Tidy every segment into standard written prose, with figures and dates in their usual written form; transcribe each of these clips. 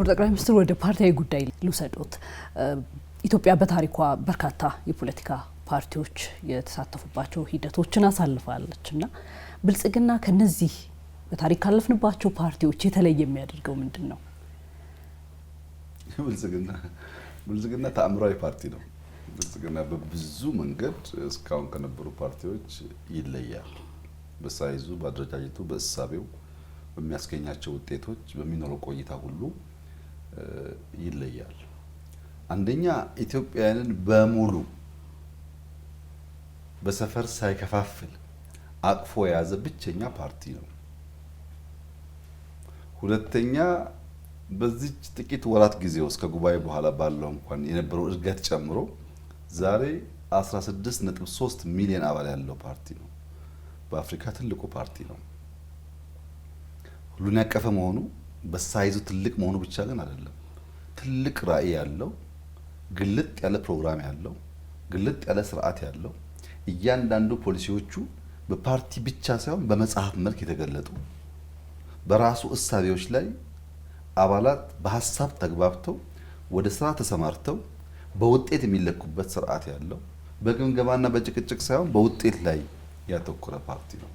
ጠቅላይ ሚኒስትር ወደ ፓርቲያዊ ጉዳይ ልውሰዶት። ኢትዮጵያ በታሪኳ በርካታ የፖለቲካ ፓርቲዎች የተሳተፉባቸው ሂደቶችን አሳልፋለችና ብልጽግና ከነዚህ በታሪክ ካለፍንባቸው ፓርቲዎች የተለየ የሚያደርገው ምንድነው? ብልጽግና ተአምራዊ ፓርቲ ነው። ብልጽግና በብዙ መንገድ እስካሁን ከነበሩ ፓርቲዎች ይለያል። በሳይዙ፣ በአደረጃጀቱ፣ በእሳቤው፣ በሚያስገኛቸው ውጤቶች፣ በሚኖረው ቆይታ ሁሉ ይለያል። አንደኛ ኢትዮጵያውያንን በሙሉ በሰፈር ሳይከፋፍል አቅፎ የያዘ ብቸኛ ፓርቲ ነው። ሁለተኛ በዚህ ጥቂት ወራት ጊዜ ውስጥ ከጉባኤ በኋላ ባለው እንኳን የነበረው እድገት ጨምሮ ዛሬ 16.3 ሚሊዮን አባል ያለው ፓርቲ ነው። በአፍሪካ ትልቁ ፓርቲ ነው። ሁሉን ያቀፈ መሆኑ በሳይዙ ትልቅ መሆኑ ብቻ ግን አይደለም። ትልቅ ራዕይ ያለው፣ ግልጥ ያለ ፕሮግራም ያለው፣ ግልጥ ያለ ስርዓት ያለው፣ እያንዳንዱ ፖሊሲዎቹ በፓርቲ ብቻ ሳይሆን በመጽሐፍ መልክ የተገለጡ፣ በራሱ እሳቤዎች ላይ አባላት በሐሳብ ተግባብተው ወደ ስራ ተሰማርተው በውጤት የሚለኩበት ስርዓት ያለው፣ በግምገማና በጭቅጭቅ ሳይሆን በውጤት ላይ ያተኮረ ፓርቲ ነው።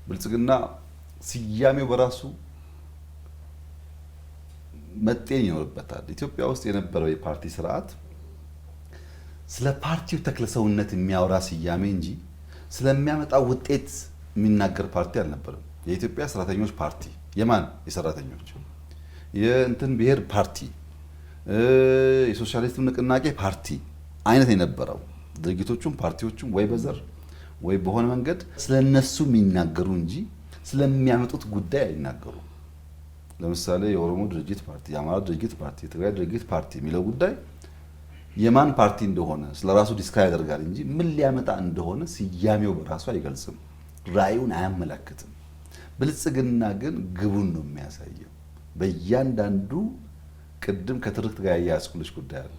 ብልጽግና ስያሜው በራሱ መጤን ይኖርበታል። ኢትዮጵያ ውስጥ የነበረው የፓርቲ ስርዓት ስለ ፓርቲው ተክለሰውነት የሚያወራ ስያሜ እንጂ ስለሚያመጣው ውጤት የሚናገር ፓርቲ አልነበረም። የኢትዮጵያ ሰራተኞች ፓርቲ የማን የሰራተኞች የእንትን ብሔር ፓርቲ የሶሻሊስት ንቅናቄ ፓርቲ አይነት የነበረው ድርጅቶቹም ፓርቲዎቹም ወይ በዘር ወይ በሆነ መንገድ ስለነሱ የሚናገሩ እንጂ ስለሚያመጡት ጉዳይ አይናገሩ። ለምሳሌ የኦሮሞ ድርጅት ፓርቲ፣ የአማራ ድርጅት ፓርቲ፣ የትግራይ ድርጅት ፓርቲ የሚለው ጉዳይ የማን ፓርቲ እንደሆነ ስለራሱ ዲስክራይብ ያደርጋል እንጂ ምን ሊያመጣ እንደሆነ ስያሜው በራሱ አይገልጽም፣ ራዕዩን አያመለክትም። ብልጽግና ግን ግቡን ነው የሚያሳየው። በእያንዳንዱ ቅድም ከትርክት ጋር ያያዝኩልሽ ጉዳይ አለ።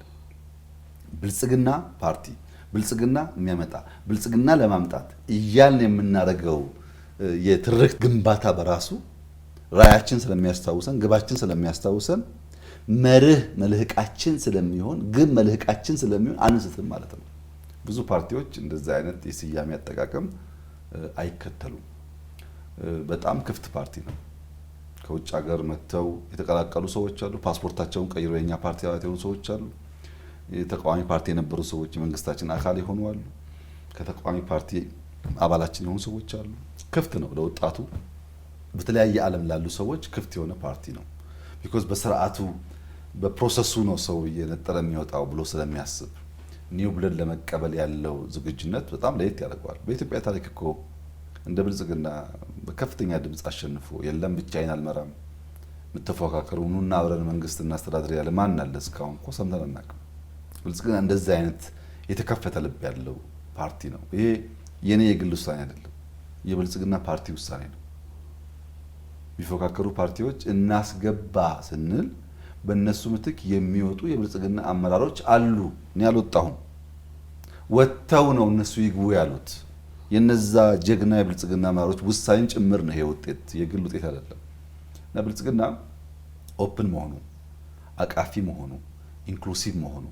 ብልጽግና ፓርቲ ብልጽግና የሚያመጣ ብልጽግና ለማምጣት እያልን የምናደርገው የትርክት ግንባታ በራሱ ራዕያችን ስለሚያስታውሰን፣ ግባችን ስለሚያስታውሰን፣ መርህ መልህቃችን ስለሚሆን፣ ግብ መልህቃችን ስለሚሆን አንስትም ማለት ነው። ብዙ ፓርቲዎች እንደዚህ አይነት የስያሜ አጠቃቀም አይከተሉም። በጣም ክፍት ፓርቲ ነው። ከውጭ ሀገር መጥተው የተቀላቀሉ ሰዎች አሉ። ፓስፖርታቸውን ቀይረው የኛ ፓርቲ አባላት የሆኑ ሰዎች አሉ። የተቃዋሚ ፓርቲ የነበሩ ሰዎች የመንግስታችን አካል የሆኑ አሉ። ከተቃዋሚ ፓርቲ አባላችን የሆኑ ሰዎች አሉ። ክፍት ነው ለወጣቱ፣ በተለያየ ዓለም ላሉ ሰዎች ክፍት የሆነ ፓርቲ ነው። ቢኮዝ በስርዓቱ በፕሮሰሱ ነው ሰው እየነጠረ የሚወጣው ብሎ ስለሚያስብ ኒው ብለድ ለመቀበል ያለው ዝግጁነት በጣም ለየት ያደርገዋል። በኢትዮጵያ ታሪክ እኮ እንደ ብልጽግና በከፍተኛ ድምፅ አሸንፎ የለም ብቻዬን አልመራም የምትፎካከሩ ኑና አብረን መንግስት እናስተዳድር ያለ ማን አለ? እስካሁን እኮ ሰምተን አናውቅም። ብልጽግና እንደዚህ አይነት የተከፈተ ልብ ያለው ፓርቲ ነው። ይሄ የኔ የግል ውሳኔ አይደለም፣ የብልጽግና ፓርቲ ውሳኔ ነው። የሚፎካከሩ ፓርቲዎች እናስገባ ስንል በእነሱ ምትክ የሚወጡ የብልጽግና አመራሮች አሉ። እኔ አልወጣሁም፣ ወጥተው ነው እነሱ ይግቡ ያሉት። የነዛ ጀግና የብልጽግና አመራሮች ውሳኔን ጭምር ነው ይሄ ውጤት፣ የግል ውጤት አይደለም። እና ብልጽግና ኦፕን መሆኑ፣ አቃፊ መሆኑ፣ ኢንክሉሲቭ መሆኑ፣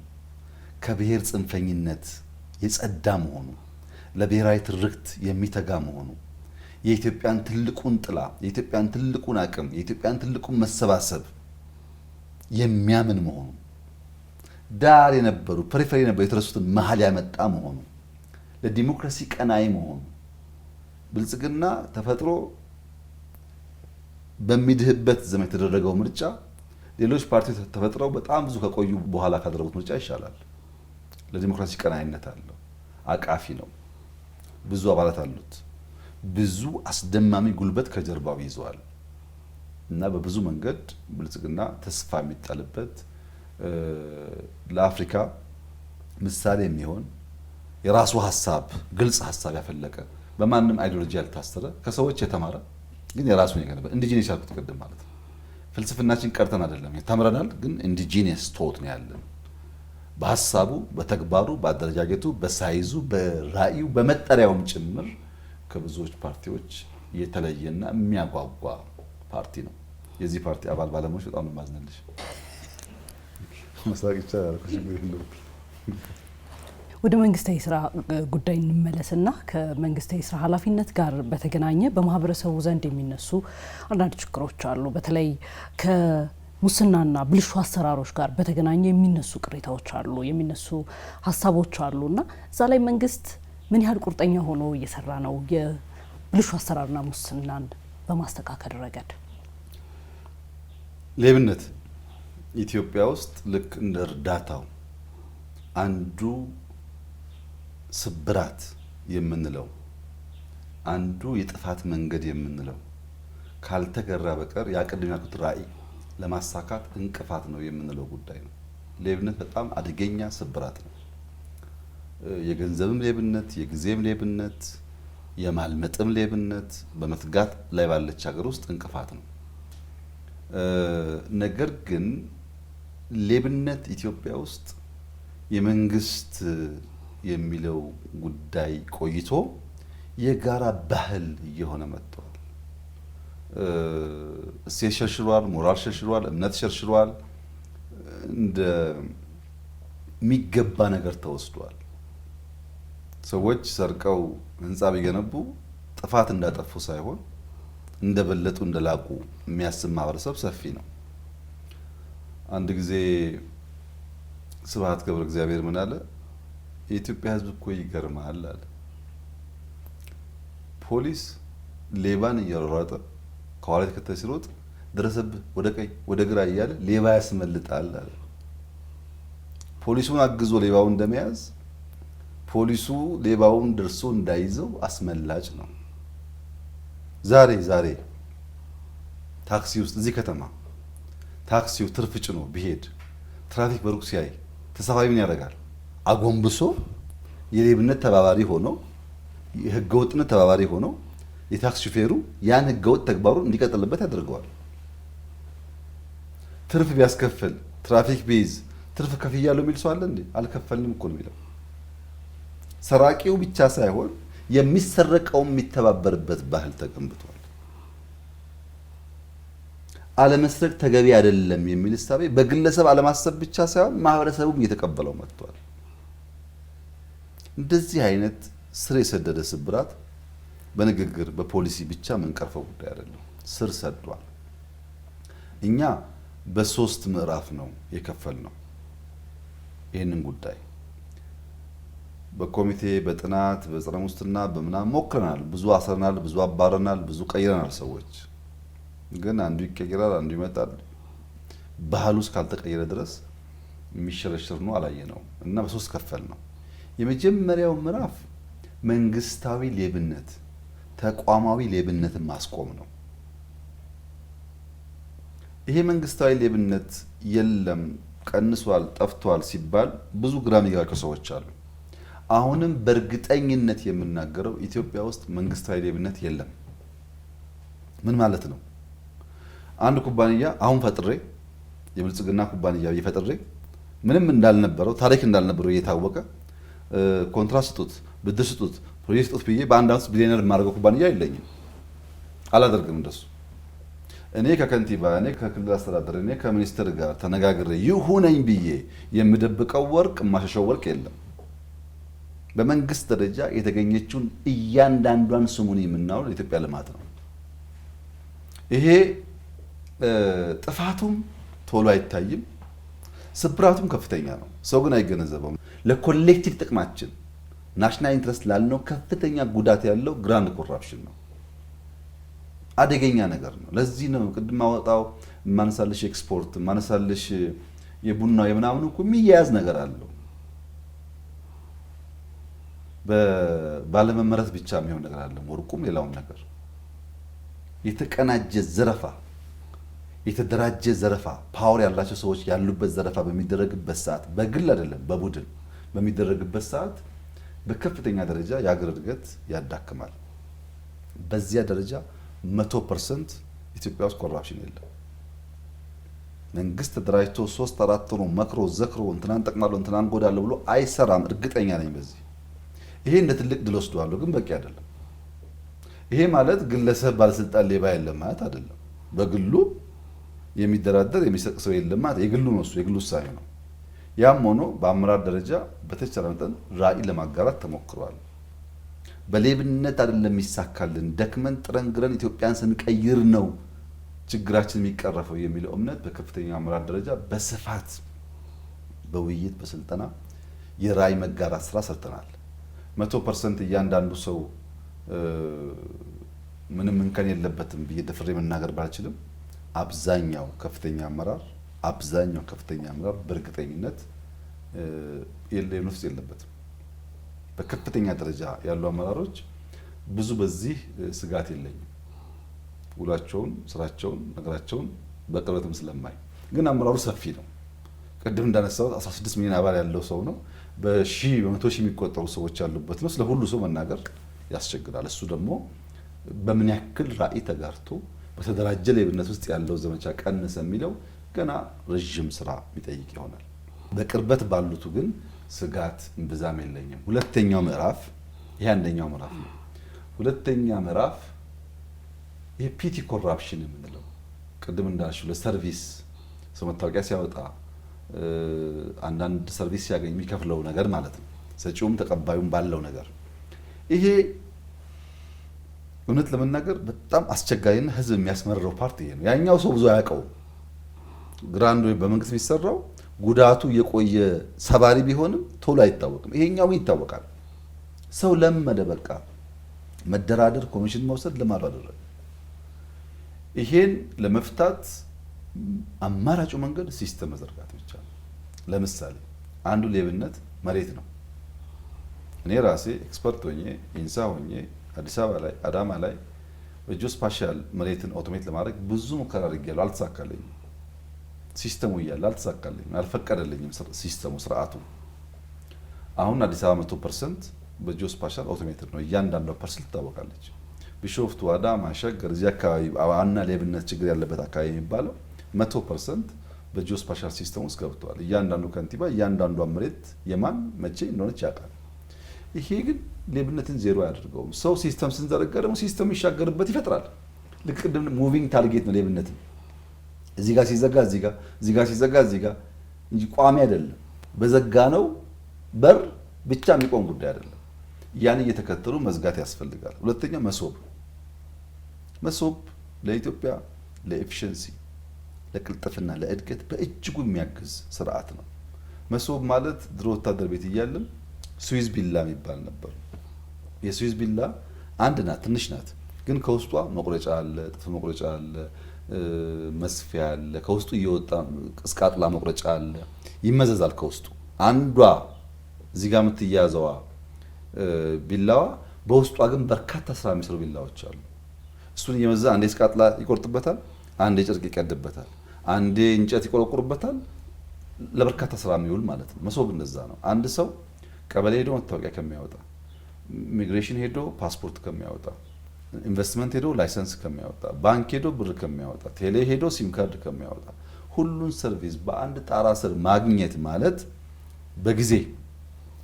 ከብሔር ጽንፈኝነት የጸዳ መሆኑ፣ ለብሔራዊ ትርክት የሚተጋ መሆኑ፣ የኢትዮጵያን ትልቁን ጥላ፣ የኢትዮጵያን ትልቁን አቅም፣ የኢትዮጵያን ትልቁን መሰባሰብ የሚያምን መሆኑ፣ ዳር የነበሩ ፐሪፌሪ የነበሩ የተረሱትን መሀል ያመጣ መሆኑ፣ ለዲሞክራሲ ቀናይ መሆኑ። ብልጽግና ተፈጥሮ በሚድህበት ዘመን የተደረገው ምርጫ ሌሎች ፓርቲዎች ተፈጥረው በጣም ብዙ ከቆዩ በኋላ ካደረጉት ምርጫ ይሻላል። ለዲሞክራሲ ቀናይነት አለው፣ አቃፊ ነው፣ ብዙ አባላት አሉት፣ ብዙ አስደማሚ ጉልበት ከጀርባው ይዘዋል እና በብዙ መንገድ ብልጽግና ተስፋ የሚጣልበት ለአፍሪካ ምሳሌ የሚሆን የራሱ ሀሳብ ግልጽ ሀሳብ ያፈለቀ በማንም አይዲዮሎጂ ያልታሰረ ከሰዎች የተማረ ግን የራሱን የገነባ ኢንዲጂነስ ያልኩት ቅድም ማለት ነው። ፍልስፍናችን ቀርተን አይደለም ተምረናል፣ ግን ኢንዲጂነስ ቶት ነው ያለን። በሀሳቡ፣ በተግባሩ፣ በአደረጃጀቱ፣ በሳይዙ፣ በራእዩ፣ በመጠሪያውም ጭምር ከብዙዎች ፓርቲዎች የተለየና የሚያጓጓ ፓርቲ ነው። የዚህ ፓርቲ አባል ባለሙያዎች በጣም ነው የማዝነልሽ። መሳቅ ይቻላል፣ ችግር የለውም። ወደ መንግስታዊ ስራ ጉዳይ እንመለስና ከመንግስታዊ ስራ ኃላፊነት ጋር በተገናኘ በማህበረሰቡ ዘንድ የሚነሱ አንዳንድ ችግሮች አሉ። በተለይ ከሙስናና ብልሹ አሰራሮች ጋር በተገናኘ የሚነሱ ቅሬታዎች አሉ፣ የሚነሱ ሀሳቦች አሉና እዛ ላይ መንግስት ምን ያህል ቁርጠኛ ሆኖ እየሰራ ነው የብልሹ አሰራርና ሙስናን በማስተካከል ረገድ? ሌብነት ኢትዮጵያ ውስጥ ልክ እንደ እርዳታው አንዱ ስብራት የምንለው አንዱ የጥፋት መንገድ የምንለው ካልተገራ በቀር ያቀድም ያልኩት ራዕይ ለማሳካት እንቅፋት ነው የምንለው ጉዳይ ነው። ሌብነት በጣም አደገኛ ስብራት ነው። የገንዘብም ሌብነት፣ የጊዜም ሌብነት፣ የማልመጥም ሌብነት በመትጋት ላይ ባለች ሀገር ውስጥ እንቅፋት ነው። ነገር ግን ሌብነት ኢትዮጵያ ውስጥ የመንግስት የሚለው ጉዳይ ቆይቶ የጋራ ባህል እየሆነ መጥቷል። እሴት ሸርሽሯል፣ ሞራል ሸርሽሯል፣ እምነት ሸርሽሯል። እንደሚገባ ነገር ተወስዷል። ሰዎች ሰርቀው ህንፃ ቢገነቡ ጥፋት እንዳጠፉ ሳይሆን እንደበለጡ እንደላቁ የሚያስብ ማህበረሰብ ሰፊ ነው። አንድ ጊዜ ስብሐት ገብረ እግዚአብሔር ምን አለ? የኢትዮጵያ ህዝብ እኮ ይገርማል አለ። ፖሊስ ሌባን እያሯሯጠ ከኋላ ተከታይ ሲሮጥ ደረሰብህ ወደ ቀኝ ወደ ግራ እያለ ሌባ ያስመልጣል አለ። ፖሊሱን አግዞ ሌባውን እንደመያዝ ፖሊሱ ሌባውን ደርሶ እንዳይዘው አስመላጭ ነው። ዛሬ ታክሲ ውስጥ እዚህ ከተማ ታክሲው ትርፍ ጭኖ ቢሄድ ትራፊክ በሩቅ ሲያይ ተሳፋሪ ምን ያደርጋል? አጎንብሶ የሌብነት ተባባሪ ሆኖ የህገወጥነት ተባባሪ ሆኖ የታክሲ ሹፌሩ ያን ህገወጥ ተግባሩን እንዲቀጥልበት ያደርገዋል። ትርፍ ቢያስከፍል ትራፊክ ቢይዝ ትርፍ ከፍያለሁ የሚል ሰው አለ እንዴ? አልከፈልንም እኮ ነው የሚለው። ሰራቂው ብቻ ሳይሆን የሚሰረቀው የሚተባበርበት ባህል ተገንብቷል። አለመስረቅ ተገቢ አይደለም የሚል እሳቤ በግለሰብ አለማሰብ ብቻ ሳይሆን ማህበረሰቡም እየተቀበለው መጥቷል። እንደዚህ አይነት ስር የሰደደ ስብራት በንግግር በፖሊሲ ብቻ የምንቀርፈው ጉዳይ አይደለም፣ ስር ሰዷል። እኛ በሶስት ምዕራፍ ነው የከፈልነው ይህንን ጉዳይ። በኮሚቴ በጥናት በጸረ ሙስና በምናምን ሞክረናል። ብዙ አስረናል፣ ብዙ አባረናል፣ ብዙ ቀይረናል። ሰዎች ግን አንዱ ይቀየራል፣ አንዱ ይመጣል። ባህሉ እስካልተቀየረ ድረስ የሚሸረሸር ነው አላየነው እና በሶስት ከፈል ነው። የመጀመሪያው ምዕራፍ መንግስታዊ ሌብነት፣ ተቋማዊ ሌብነትን ማስቆም ነው። ይሄ መንግስታዊ ሌብነት የለም ቀንሷል፣ ጠፍቷል ሲባል ብዙ ግራ የሚገባቸው ሰዎች አሉ። አሁንም በእርግጠኝነት የምናገረው ኢትዮጵያ ውስጥ መንግስታዊ ሌብነት የለም። ምን ማለት ነው? አንድ ኩባንያ አሁን ፈጥሬ የብልጽግና ኩባንያ እየፈጥሬ ምንም እንዳልነበረው ታሪክ እንዳልነበረው እየታወቀ ኮንትራት ስጡት፣ ብድር ስጡት፣ ፕሮጀክት ስጡት ብዬ በአንድ አመት ቢሊዮነር የማደርገው ኩባንያ የለኝም። አላደርግም እንደሱ። እኔ ከከንቲባ እኔ ከክልል አስተዳደር እኔ ከሚኒስትር ጋር ተነጋግሬ ይሁነኝ ብዬ የምደብቀው ወርቅ የማሸሸው ወርቅ የለም። በመንግስት ደረጃ የተገኘችውን እያንዳንዷን ስሙን የምናውል የኢትዮጵያ ልማት ነው። ይሄ ጥፋቱም ቶሎ አይታይም፣ ስብራቱም ከፍተኛ ነው። ሰው ግን አይገነዘበውም። ለኮሌክቲቭ ጥቅማችን ናሽናል ኢንትረስት ላልነው ከፍተኛ ጉዳት ያለው ግራንድ ኮራፕሽን ነው። አደገኛ ነገር ነው። ለዚህ ነው ቅድም አወጣው ማነሳልሽ ኤክስፖርት ማነሳልሽ የቡናው የምናምኑ እኮ የሚያያዝ ነገር አለው። ባለመመረት ብቻ የሚሆን ነገር አለ። ወርቁም ሌላውም ነገር የተቀናጀ ዘረፋ፣ የተደራጀ ዘረፋ፣ ፓወር ያላቸው ሰዎች ያሉበት ዘረፋ በሚደረግበት ሰዓት በግል አይደለም በቡድን በሚደረግበት ሰዓት በከፍተኛ ደረጃ የአገር እድገት ያዳክማል። በዚያ ደረጃ 100% ኢትዮጵያ ውስጥ ኮራፕሽን የለም። መንግስት ተደራጅቶ 3-4 ሆኖ መክሮ ዘክሮ እንትናን ጠቅማለሁ እንትናን ጎዳለሁ ብሎ አይሰራም። እርግጠኛ ነኝ በዚህ። ይሄ እንደ ትልቅ ድል ወስደዋለሁ፣ ግን በቂ አይደለም። ይሄ ማለት ግለሰብ ባለስልጣን ሌባ የለም ማለት አይደለም። በግሉ የሚደራደር የሚሰቅ ሰው የለም ማለት የግሉ ነው፣ እሱ የግሉ ውሳኔ ነው። ያም ሆኖ በአመራር ደረጃ በተቻለ መጠን ራዕይ ለማጋራት ተሞክሯል። በሌብነት አይደለም የሚሳካልን፣ ደክመን ጥረን ግረን ኢትዮጵያን ስንቀይር ነው ችግራችን የሚቀረፈው የሚለው እምነት በከፍተኛ አመራር ደረጃ በስፋት በውይይት በስልጠና የራዕይ መጋራት ስራ ሰርተናል። 100% እያንዳንዱ ሰው ምንም እንከን የለበትም ብዬ ደፍሬ መናገር ባልችልም አብዛኛው ከፍተኛ አመራር በእርግጠኝነት የለም ውስጥ የለበትም። በከፍተኛ ደረጃ ያሉ አመራሮች ብዙ በዚህ ስጋት የለኝም። ውላቸውን፣ ስራቸውን፣ ነገራቸውን በቅርበትም ስለማይ ግን አመራሩ ሰፊ ነው። ቅድም እንዳነሳሁት 16 ሚሊዮን አባል ያለው ሰው ነው። በመቶ ሺህ የሚቆጠሩ ሰዎች ያሉበት ነው። ስለ ሁሉ ሰው መናገር ያስቸግራል። እሱ ደግሞ በምን ያክል ራዕይ ተጋርቶ በተደራጀ ሌብነት ውስጥ ያለው ዘመቻ ቀነሰ የሚለው ገና ረዥም ስራ የሚጠይቅ ይሆናል። በቅርበት ባሉቱ ግን ስጋት እምብዛም የለኝም። ሁለተኛው ምዕራፍ ይሄ አንደኛው ምዕራፍ ነው። ሁለተኛ ምዕራፍ የፒቲ ኮራፕሽን የምንለው ቅድም እንዳልሽው ለሰርቪስ ሰው መታወቂያ ሲያወጣ አንዳንድ ሰርቪስ ሲያገኝ የሚከፍለው ነገር ማለት ነው። ሰጪውም ተቀባዩም ባለው ነገር ይሄ እውነት ለመናገር በጣም አስቸጋሪና ህዝብ የሚያስመርረው ፓርቲ ይሄ ነው። ያኛው ሰው ብዙ አያውቀውም። ግራንድ ወይ በመንግስት የሚሰራው ጉዳቱ የቆየ ሰባሪ ቢሆንም ቶሎ አይታወቅም። ይሄኛው ይታወቃል። ሰው ለመደ በቃ መደራደር፣ ኮሚሽን መውሰድ ልማዱ አደረገ። ይሄን ለመፍታት አማራጩ መንገድ ሲስተም መዘርጋት ብቻ ነው። ለምሳሌ አንዱ ሌብነት መሬት ነው። እኔ ራሴ ኤክስፐርት ሆኜ ኢንሳ ሆኜ አዲስ አበባ ላይ አዳማ ላይ በጂኦስፓሻል መሬትን ኦቶሜት ለማድረግ ብዙ ሙከራ አድርጌያለሁ። አልተሳካልኝም። ሲስተሙ እያለ አልተሳካልኝም፣ አልፈቀደልኝም ሲስተሙ ስርዓቱ። አሁን አዲስ አበባ 100% በጂኦስፓሻል ኦቶሜትድ ነው። እያንዳንዷ ፐርሰንት ትታወቃለች። ቢሾፍቱ፣ አዳማ፣ ሸገር እዚህ አካባቢ ዋና ሌብነት ችግር ያለበት አካባቢ የሚባለው 100% በጂኦስፓሻል ሲስተም ውስጥ ገብቷል። እያንዳንዱ ከንቲባ እያንዳንዷ መሬት የማን መቼ እንደሆነች ያውቃል። ይሄ ግን ሌብነትን ዜሮ አያደርገውም። ሰው ሲስተም ስንዘረጋ ደግሞ ሲስተም ይሻገርበት ይፈጥራል። ልክ ቅድም ሙቪንግ ታርጌት ነው ሌብነትን። እዚህ ጋር ሲዘጋ እዚህ ጋር፣ እዚህ ጋር ሲዘጋ እዚህ ጋር እንጂ ቋሚ አይደለም። በዘጋ ነው በር ብቻ የሚቆም ጉዳይ አይደለም። ያን እየተከተሉ መዝጋት ያስፈልጋል። ሁለተኛ መሶብ ለኢትዮጵያ ለኤፊሽንሲ ለቅልጥፍና ለእድገት በእጅጉ የሚያግዝ ስርዓት ነው። መሶብ ማለት ድሮ ወታደር ቤት እያለን ስዊዝ ቢላ የሚባል ነበር። የስዊዝ ቢላ አንድ ናት፣ ትንሽ ናት፣ ግን ከውስጧ መቁረጫ አለ፣ ጥፍ መቁረጫ አለ፣ መስፊያ አለ፣ ከውስጡ እየወጣ እስቃጥላ መቁረጫ አለ፣ ይመዘዛል ከውስጡ። አንዷ እዚህ ጋር የምትያዘዋ ቢላዋ በውስጧ ግን በርካታ ስራ የሚሰሩ ቢላዎች አሉ። እሱን እየመዛ አንዴ እስቃጥላ ይቆርጥበታል፣ አንዴ ጨርቅ ይቀድበታል፣ አንዴ እንጨት ይቆረቁርበታል። ለበርካታ ስራ የሚውል ማለት ነው። መሶብ እንደዛ ነው። አንድ ሰው ቀበሌ ሄዶ መታወቂያ ከሚያወጣ፣ ኢሚግሬሽን ሄዶ ፓስፖርት ከሚያወጣ፣ ኢንቨስትመንት ሄዶ ላይሰንስ ከሚያወጣ፣ ባንክ ሄዶ ብር ከሚያወጣ፣ ቴሌ ሄዶ ሲም ካርድ ከሚያወጣ ሁሉን ሰርቪስ በአንድ ጣራ ስር ማግኘት ማለት በጊዜ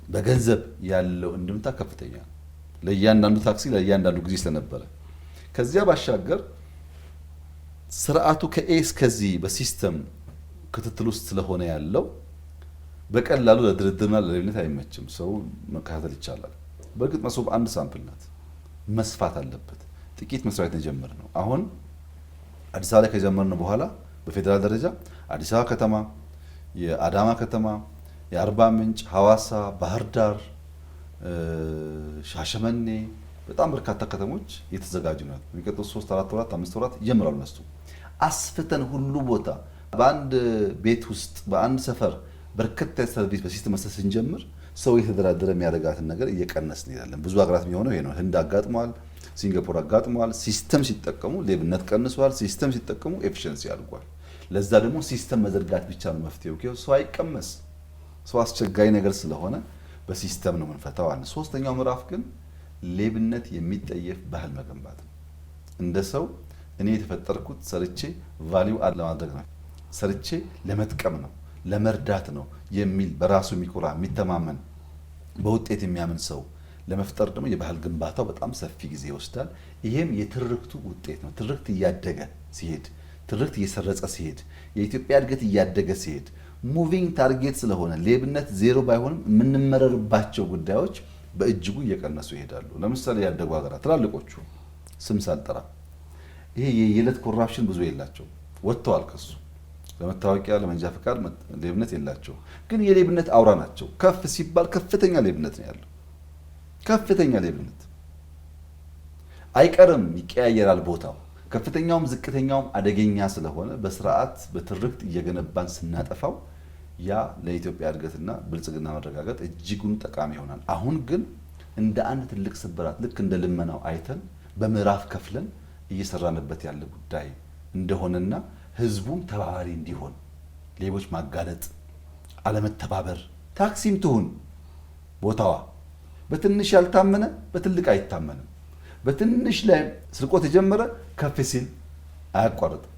በገንዘብ ያለው እንድምታ ከፍተኛ ነው። ለእያንዳንዱ ታክሲ ለእያንዳንዱ ጊዜ ስለነበረ ከዚያ ባሻገር ስርዓቱ ከኤ እስከዚህ በሲስተም ክትትል ውስጥ ስለሆነ ያለው በቀላሉ ለድርድርና ለሌብነት አይመችም። ሰው መከታተል ይቻላል። በእርግጥ መሶብ አንድ ሳምፕል ናት፣ መስፋት አለበት። ጥቂት መስራት የጀመር ነው። አሁን አዲስ አበባ ላይ ከጀመርን በኋላ በፌዴራል ደረጃ አዲስ አበባ ከተማ፣ የአዳማ ከተማ፣ የአርባ ምንጭ፣ ሐዋሳ፣ ባህር ዳር፣ ሻሸመኔ በጣም በርካታ ከተሞች እየተዘጋጁ ነው። የሚቀጥሉት 3 4 ወራት 5 ወራት ይጀምራሉ። እነሱ አስፍተን ሁሉ ቦታ በአንድ ቤት ውስጥ በአንድ ሰፈር በርከት ያለ ሰርቪስ በሲስተም መስጠት ስንጀምር ሰው የተደራደረ የሚያደርጋትን ነገር እየቀነስን እንሄዳለን። ብዙ ሀገራት የሚሆነው ይሄ ነው። ህንድ አጋጥሟል፣ ሲንጋፖር አጋጥሟል። ሲስተም ሲጠቀሙ ሌብነት ቀንሷል። ሲስተም ሲጠቀሙ ኤፊሽንሲ አድርጓል። ለዛ ደግሞ ሲስተም መዘርጋት ብቻ ነው መፍትሄው። ሰው አይቀመስ፣ ሰው አስቸጋሪ ነገር ስለሆነ በሲስተም ነው የምንፈታው። አንድ ሶስተኛው ምዕራፍ ግን ሌብነት የሚጠየፍ ባህል መገንባት ነው። እንደ ሰው እኔ የተፈጠርኩት ሰርቼ ቫልዩ አድ ለማድረግ ነው፣ ሰርቼ ለመጥቀም ነው፣ ለመርዳት ነው የሚል በራሱ የሚኮራ የሚተማመን በውጤት የሚያምን ሰው ለመፍጠር ደግሞ የባህል ግንባታው በጣም ሰፊ ጊዜ ይወስዳል። ይሄም የትርክቱ ውጤት ነው። ትርክት እያደገ ሲሄድ፣ ትርክት እየሰረጸ ሲሄድ፣ የኢትዮጵያ እድገት እያደገ ሲሄድ፣ ሙቪንግ ታርጌት ስለሆነ ሌብነት ዜሮ ባይሆንም የምንመረርባቸው ጉዳዮች በእጅጉ እየቀነሱ ይሄዳሉ። ለምሳሌ ያደጉ ሀገራት ትላልቆቹ ስም ሳልጠራ ይሄ የየዕለት ኮራፕሽን ብዙ የላቸው ወጥተዋል ከሱ። ለመታወቂያ ለመንጃ ፈቃድ ሌብነት የላቸው፣ ግን የሌብነት አውራ ናቸው። ከፍ ሲባል ከፍተኛ ሌብነት ነው ያለው። ከፍተኛ ሌብነት አይቀርም፣ ይቀያየራል ቦታው። ከፍተኛውም ዝቅተኛውም አደገኛ ስለሆነ በስርዓት በትርክት እየገነባን ስናጠፋው ያ ለኢትዮጵያ እድገትና ብልጽግና መረጋገጥ እጅጉን ጠቃሚ ይሆናል። አሁን ግን እንደ አንድ ትልቅ ስብራት ልክ እንደ ልመናው አይተን በምዕራፍ ከፍለን እየሰራንበት ያለ ጉዳይ እንደሆነና ህዝቡም ተባባሪ እንዲሆን ሌቦች ማጋለጥ፣ አለመተባበር። ታክሲም ትሁን ቦታዋ በትንሽ ያልታመነ በትልቅ አይታመንም። በትንሽ ላይ ስርቆት የጀመረ ከፍ ሲል አያቋርጥም።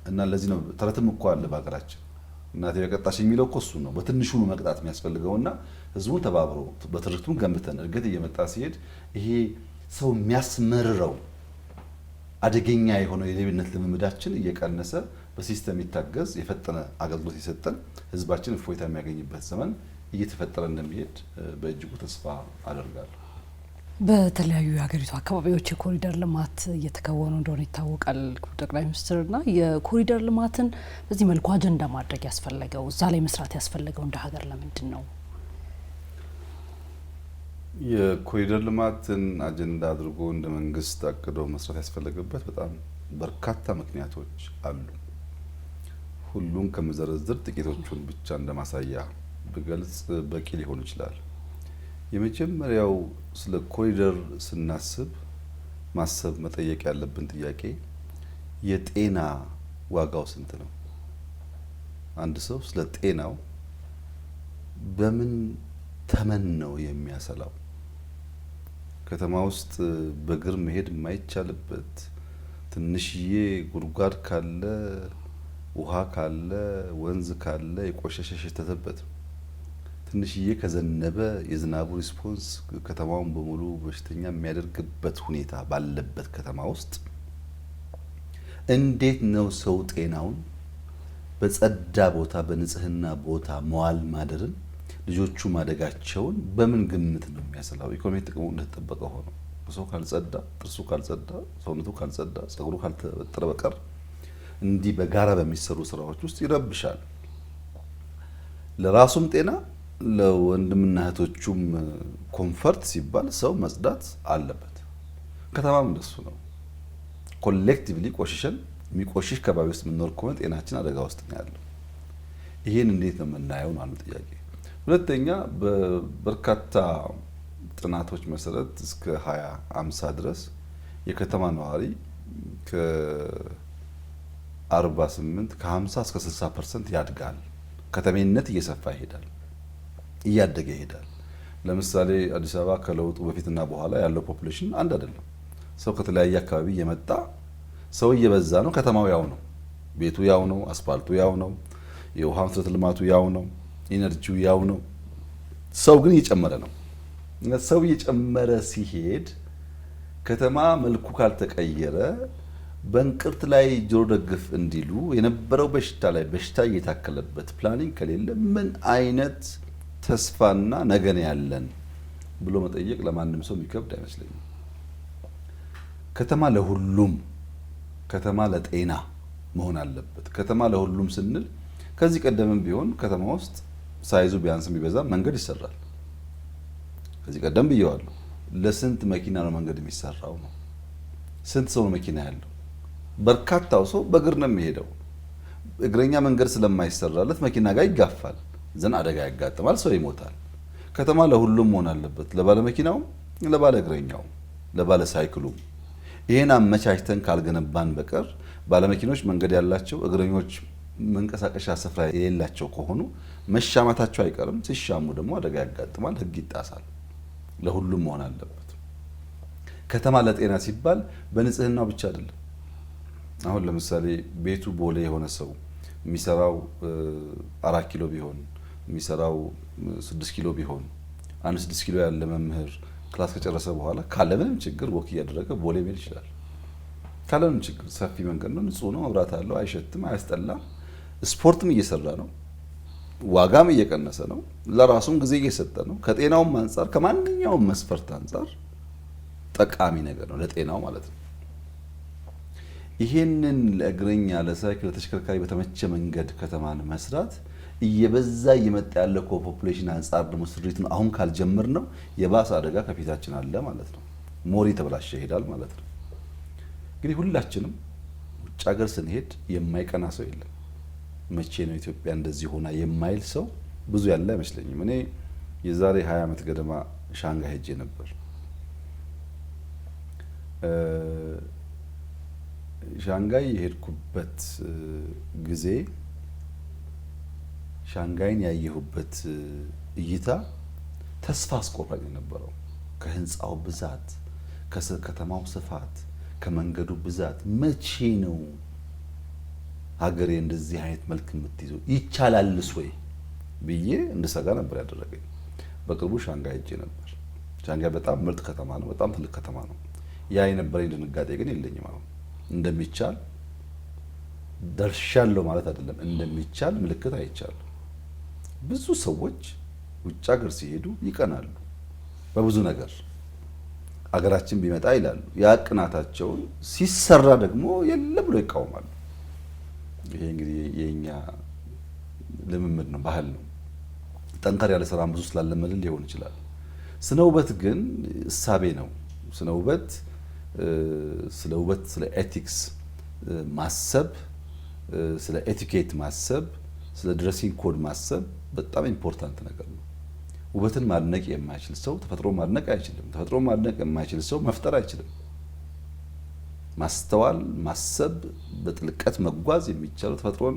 እና ለዚህ ነው ተረትም እኮ አለ በሀገራችን እናቴ በቀጣሽ የሚለው እኮ እሱ ነው። በትንሹ መቅጣት የሚያስፈልገውና ህዝቡን ተባብሮ በትርክቱን ገንብተን እድገት እየመጣ ሲሄድ ይሄ ሰው የሚያስመርረው አደገኛ የሆነው የሌብነት ልምምዳችን እየቀነሰ በሲስተም ይታገዝ የፈጠነ አገልግሎት የሰጠን ህዝባችን እፎይታ የሚያገኝበት ዘመን እየተፈጠረ እንደሚሄድ በእጅጉ ተስፋ አደርጋለሁ። በተለያዩ የሀገሪቱ አካባቢዎች የኮሪደር ልማት እየተከወኑ እንደሆነ ይታወቃል። ጠቅላይ ሚኒስትርና የኮሪደር ልማትን በዚህ መልኩ አጀንዳ ማድረግ ያስፈለገው እዛ ላይ መስራት ያስፈለገው እንደ ሀገር ለምንድን ነው? የኮሪደር ልማትን አጀንዳ አድርጎ እንደ መንግስት አቅዶ መስራት ያስፈለገበት በጣም በርካታ ምክንያቶች አሉ። ሁሉም ከመዘረዝር ጥቂቶቹን ብቻ እንደማሳያ ብገልጽ በቂ ሊሆን ይችላል። የመጀመሪያው ስለ ኮሪደር ስናስብ ማሰብ መጠየቅ ያለብን ጥያቄ የጤና ዋጋው ስንት ነው? አንድ ሰው ስለ ጤናው በምን ተመን ነው የሚያሰላው? ከተማ ውስጥ በእግር መሄድ የማይቻልበት ትንሽዬ ጉድጓድ ካለ፣ ውሃ ካለ፣ ወንዝ ካለ የቆሸሸ የሸተተበት ትንሽዬ ከዘነበ የዝናቡ ሪስፖንስ ከተማውን በሙሉ በሽተኛ የሚያደርግበት ሁኔታ ባለበት ከተማ ውስጥ እንዴት ነው ሰው ጤናውን በጸዳ ቦታ በንጽህና ቦታ መዋል ማደርን ልጆቹ ማደጋቸውን በምን ግምት ነው የሚያሰላው? ኢኮኖሚ ጥቅሙ እንደተጠበቀ ሆኖ ሰው ካልጸዳ፣ ጥርሱ ካልጸዳ፣ ሰውነቱ ካልጸዳ፣ ጸጉሩ ካልተበጠረ በቀር እንዲህ በጋራ በሚሰሩ ስራዎች ውስጥ ይረብሻል። ለራሱም ጤና ለወንድምና እህቶቹም ኮምፈርት ሲባል ሰው መጽዳት አለበት። ከተማም እንደሱ ነው። ኮሌክቲቭሊ ቆሽሸን የሚቆሽሽ ከባቢ ውስጥ የምንኖር ከሆነ ጤናችን አደጋ ውስጥ ነው ያለው። ይሄን እንዴት ነው የምናየው ነው አንዱ ጥያቄ። ሁለተኛ በበርካታ ጥናቶች መሰረት እስከ 2050 ድረስ የከተማ ነዋሪ ከ48 ከ50 እስከ 60% ያድጋል። ከተሜነት እየሰፋ ይሄዳል፣ እያደገ ይሄዳል። ለምሳሌ አዲስ አበባ ከለውጡ በፊትና በኋላ ያለው ፖፑሌሽን አንድ አይደለም። ሰው ከተለያየ አካባቢ እየመጣ ሰው እየበዛ ነው። ከተማው ያው ነው፣ ቤቱ ያው ነው፣ አስፋልቱ ያው ነው፣ የውሃ መሰረተ ልማቱ ያው ነው፣ ኢነርጂው ያው ነው። ሰው ግን እየጨመረ ነው። ሰው እየጨመረ ሲሄድ ከተማ መልኩ ካልተቀየረ በእንቅርት ላይ ጆሮ ደግፍ እንዲሉ የነበረው በሽታ ላይ በሽታ እየታከለበት ፕላኒንግ ከሌለ ምን አይነት ተስፋና ነገን ያለን ብሎ መጠየቅ ለማንም ሰው የሚከብድ አይመስለኝም። ከተማ ለሁሉም ከተማ ለጤና መሆን አለበት። ከተማ ለሁሉም ስንል ከዚህ ቀደምም ቢሆን ከተማ ውስጥ ሳይዙ ቢያንስም ቢበዛ መንገድ ይሰራል። ከዚህ ቀደም ብየዋለሁ። ለስንት መኪና ነው መንገድ የሚሰራው ነው? ስንት ሰው ነው መኪና ያለው? በርካታው ሰው በእግር ነው የሚሄደው። እግረኛ መንገድ ስለማይሰራለት መኪና ጋር ይጋፋል፣ ዘን አደጋ ያጋጥማል፣ ሰው ይሞታል። ከተማ ለሁሉም መሆን አለበት፣ ለባለ መኪናውም፣ ለባለ እግረኛውም፣ ለባለ ሳይክሉም። ይሄን አመቻችተን ካልገነባን በቀር ባለመኪኖች መንገድ ያላቸው እግረኞች መንቀሳቀሻ ስፍራ የሌላቸው ከሆኑ መሻማታቸው አይቀርም። ሲሻሙ ደግሞ አደጋ ያጋጥማል፣ ሕግ ይጣሳል። ለሁሉም መሆን አለበት። ከተማ ለጤና ሲባል በንጽህናው ብቻ አይደለም። አሁን ለምሳሌ ቤቱ ቦሌ የሆነ ሰው የሚሰራው 4 ኪሎ ቢሆን የሚሰራው 6 ኪሎ ቢሆን 6 ኪሎ ያለ መምህር ክላስ ከጨረሰ በኋላ ካለምንም ችግር ወክ እያደረገ ቦሌ መሄድ ይችላል። ካለምንም ችግር ሰፊ መንገድ ነው፣ ንጹህ ነው፣ መብራት አለው፣ አይሸትም፣ አያስጠላም። ስፖርትም እየሰራ ነው፣ ዋጋም እየቀነሰ ነው፣ ለራሱም ጊዜ እየሰጠ ነው። ከጤናውም አንጻር ከማንኛውም መስፈርት አንጻር ጠቃሚ ነገር ነው ለጤናው ማለት ነው። ይሄንን ለእግረኛ ለሳይክል ለተሽከርካሪ በተመቸ መንገድ ከተማን መስራት እየበዛ እየመጣ ያለ ፖፑሌሽን አንጻር ደግሞ ስሪቱን አሁን ካልጀመር ነው የባሰ አደጋ ከፊታችን አለ ማለት ነው። ሞሪ ተበላሸ ይሄዳል ማለት ነው። እንግዲህ ሁላችንም ውጭ ሀገር ስንሄድ የማይቀና ሰው የለም። መቼ ነው ኢትዮጵያ እንደዚህ ሆና የማይል ሰው ብዙ ያለ አይመስለኝም። እኔ የዛሬ 20 ዓመት ገደማ ሻንጋይ ሄጄ ነበር። ሻንጋይ የሄድኩበት ጊዜ ሻንጋይን ያየሁበት እይታ ተስፋ አስቆራጭ ነበረው። ከህንፃው ብዛት፣ ከከተማው ስፋት፣ ከመንገዱ ብዛት መቼ ነው ሀገሬ እንደዚህ አይነት መልክ የምትይዘው ይቻላልስ ወይ ብዬ እንድሰጋ ነበር ያደረገኝ። በቅርቡ ሻንጋይ ሄጄ ነበር። ሻንጋይ በጣም ምርጥ ከተማ ነው፣ በጣም ትልቅ ከተማ ነው። ያ የነበረኝ ድንጋጤ ግን የለኝም። አሁን እንደሚቻል ደርሻለሁ ማለት አይደለም፣ እንደሚቻል ምልክት አይቻለሁ። ብዙ ሰዎች ውጭ ሀገር ሲሄዱ ይቀናሉ በብዙ ነገር፣ አገራችን ቢመጣ ይላሉ። ያ ቅናታቸውን ሲሰራ ደግሞ የለም ብሎ ይቃወማሉ። ይሄ እንግዲህ የኛ ልምምድ ነው፣ ባህል ነው። ጠንከር ያለ ስራም ብዙ ስላለመድን ሊሆን ይችላል። ስነ ውበት ግን እሳቤ ነው። ስነ ውበት ስለ ኤቲክስ ማሰብ፣ ስለ ኤቲኬት ማሰብ፣ ስለ ድሬሲንግ ኮድ ማሰብ በጣም ኢምፖርታንት ነገር ነው። ውበትን ማድነቅ የማይችል ሰው ተፈጥሮ ማድነቅ አይችልም። ተፈጥሮ ማድነቅ የማይችል ሰው መፍጠር አይችልም። ማስተዋል፣ ማሰብ፣ በጥልቀት መጓዝ የሚቻለው ተፈጥሮን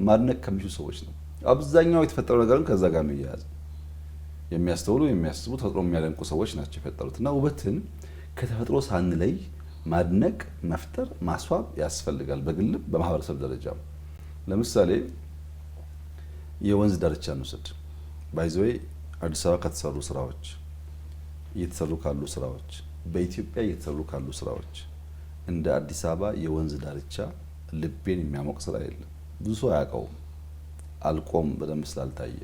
ማድነቅ ከሚችሉ ሰዎች ነው። አብዛኛው የተፈጠረው ነገርም ከዛ ጋር የሚያያዝ የሚያስተውሉ የሚያስቡ ተፈጥሮ የሚያደንቁ ሰዎች ናቸው የፈጠሩት። እና ውበትን ከተፈጥሮ ሳንለይ ማድነቅ፣ መፍጠር፣ ማስዋብ ያስፈልጋል። በግልም በማህበረሰብ ደረጃ ለምሳሌ የወንዝ ዳርቻ እንውሰድ። ባይዘዌ አዲስ አበባ ከተሰሩ ስራዎች፣ እየተሰሩ ካሉ ስራዎች፣ በኢትዮጵያ እየተሰሩ ካሉ ስራዎች እንደ አዲስ አበባ የወንዝ ዳርቻ ልቤን የሚያሞቅ ስራ የለም። ብዙ ሰው አያውቀውም፣ አልቆም በደንብ ስላልታየ።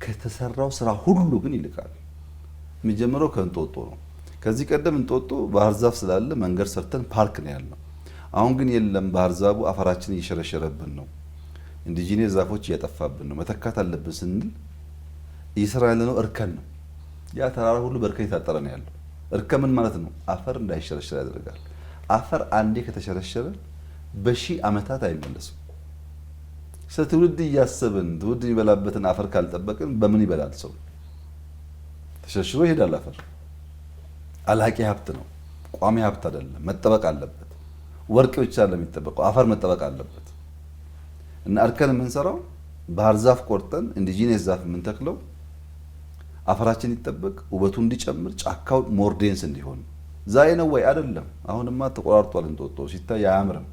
ከተሰራው ስራ ሁሉ ግን ይልቃል። የሚጀምረው ከእንጦጦ ነው። ከዚህ ቀደም እንጦጦ ባህር ዛፍ ስላለ መንገድ ሰርተን ፓርክ ነው ያለው። አሁን ግን የለም፣ ባህር ዛፉ አፈራችን እየሸረሸረብን ነው፣ ኢንዲጂነስ ዛፎች እያጠፋብን ነው፣ መተካት አለብን ስንል እየሰራ ያለነው እርከን ነው። ያ ተራራ ሁሉ በእርከን የታጠረ ነው ያለው። እርከን ምን ማለት ነው? አፈር እንዳይሸረሸር ያደርጋል። አፈር አንዴ ከተሸረሸረ በሺህ ዓመታት አይመለስም። ስለ ትውልድ እያሰብን ትውልድ የሚበላበትን አፈር ካልጠበቅን በምን ይበላል ሰው? ተሸርሽሮ ይሄዳል። አፈር አላቂ ሀብት ነው፣ ቋሚ ሀብት አይደለም። መጠበቅ አለበት። ወርቅ ብቻ ለሚጠበቀው አፈር መጠበቅ አለበት። እና እርከን የምንሰራው ባህር ዛፍ ቆርጠን ኢንዲጂነስ ዛፍ የምንተክለው አፈራችን ይጠበቅ፣ ውበቱ እንዲጨምር፣ ጫካው ሞርዴንስ እንዲሆን። ዛሬ ነው ወይ? አይደለም። አሁንማ ተቆራርጧል። እንጦጦ ሲታይ አያምርም።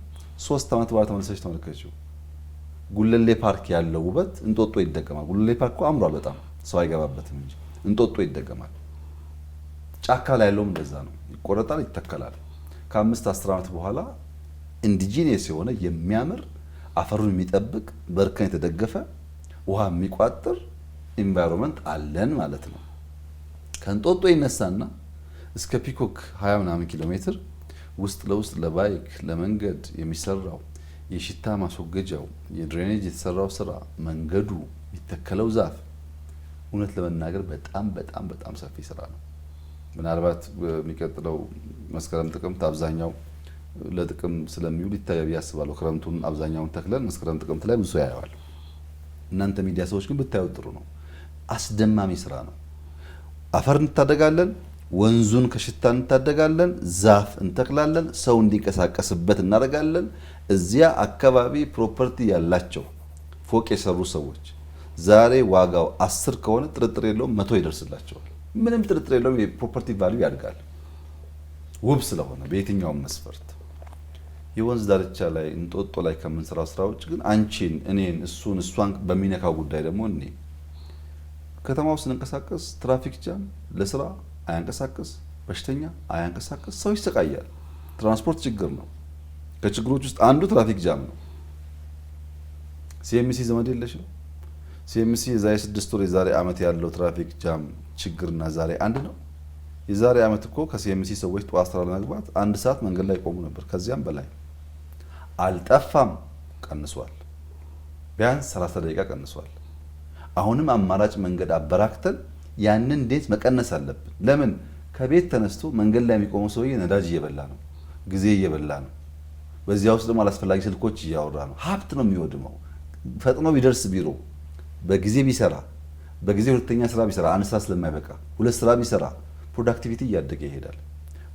3 ዓመት በኋላ ተመልሰሽ ተመልከችው። ጉለሌ ፓርክ ያለው ውበት እንጦጦ ይደገማል። ጉለሌ ፓርክ እኮ አምሯል በጣም ሰው አይገባበትም እንጂ እንጦጦ ይደገማል። ጫካ ላይ ያለውም እንደዛ ነው። ይቆረጣል፣ ይተከላል። ከ5-10 ዓመት በኋላ ኢንዲጂነስ የሆነ የሚያምር አፈሩን የሚጠብቅ በእርከን የተደገፈ ውሃ የሚቋጥር ኢንቫይሮንመንት አለን ማለት ነው። ከእንጦጦ ይነሳና እስከ ፒኮክ 20 ምናምን ኪሎ ሜትር ውስጥ ለውስጥ ለባይክ ለመንገድ የሚሰራው የሽታ ማስወገጃው የድሬኔጅ የተሰራው ስራ፣ መንገዱ፣ የሚተከለው ዛፍ እውነት ለመናገር በጣም በጣም በጣም ሰፊ ስራ ነው። ምናልባት የሚቀጥለው መስከረም ጥቅምት አብዛኛው ለጥቅም ስለሚውል ይታያል ያስባለሁ። ክረምቱን አብዛኛውን ተክለን መስከረም ጥቅምት ላይ ብዙ ያየዋል። እናንተ ሚዲያ ሰዎች ግን ብታዩት ጥሩ ነው። አስደማሚ ስራ ነው። አፈር እንታደጋለን፣ ወንዙን ከሽታ እንታደጋለን፣ ዛፍ እንተክላለን፣ ሰው እንዲንቀሳቀስበት እናደርጋለን። እዚያ አካባቢ ፕሮፐርቲ ያላቸው ፎቅ የሰሩ ሰዎች ዛሬ ዋጋው 10 ከሆነ ጥርጥር የለውም 100 ይደርስላቸዋል። ምንም ጥርጥር የለውም የፕሮፐርቲ ቫልዩ ያድጋል፣ ውብ ስለሆነ በየትኛውም መስፈርት። የወንዝ ዳርቻ ላይ እንጦጦ ላይ ከምንሰራው ስራዎች ግን አንቺን፣ እኔን፣ እሱን፣ እሷን በሚነካው ጉዳይ ደግሞ እኔ ከተማው ስንንቀሳቀስ ትራፊክ ጃም ለስራ አያንቀሳቀስ፣ በሽተኛ አያንቀሳቀስ፣ ሰው ይሰቃያል። ትራንስፖርት ችግር ነው። ከችግሮች ውስጥ አንዱ ትራፊክ ጃም ነው። ሲኤምሲ ዘመድ የለሽም። ሲኤምሲ የዛሬ 6 ወር የዛሬ ዓመት ያለው ትራፊክ ጃም ችግርና ዛሬ አንድ ነው። የዛሬ ዓመት እኮ ከሲኤምሲ ሰዎች ጠዋት ስራ ለመግባት 1 ሰዓት መንገድ ላይ ቆሙ ነበር። ከዚያም በላይ አልጠፋም፣ ቀንሷል። ቢያንስ 30 ደቂቃ ቀንሷል። አሁንም አማራጭ መንገድ አበራክተን ያንን እንዴት መቀነስ አለብን? ለምን ከቤት ተነስቶ መንገድ ላይ የሚቆመው ሰውዬ ነዳጅ እየበላ ነው፣ ጊዜ እየበላ ነው። በዚያ ውስጥ ደግሞ አላስፈላጊ ስልኮች እያወራ ነው። ሀብት ነው የሚወድመው። ፈጥኖ ቢደርስ ቢሮ በጊዜ ቢሰራ፣ በጊዜ ሁለተኛ ስራ ቢሰራ፣ አንድ ስራ ስለማይበቃ 2 ስራ ቢሰራ ፕሮዳክቲቪቲ እያደገ ይሄዳል።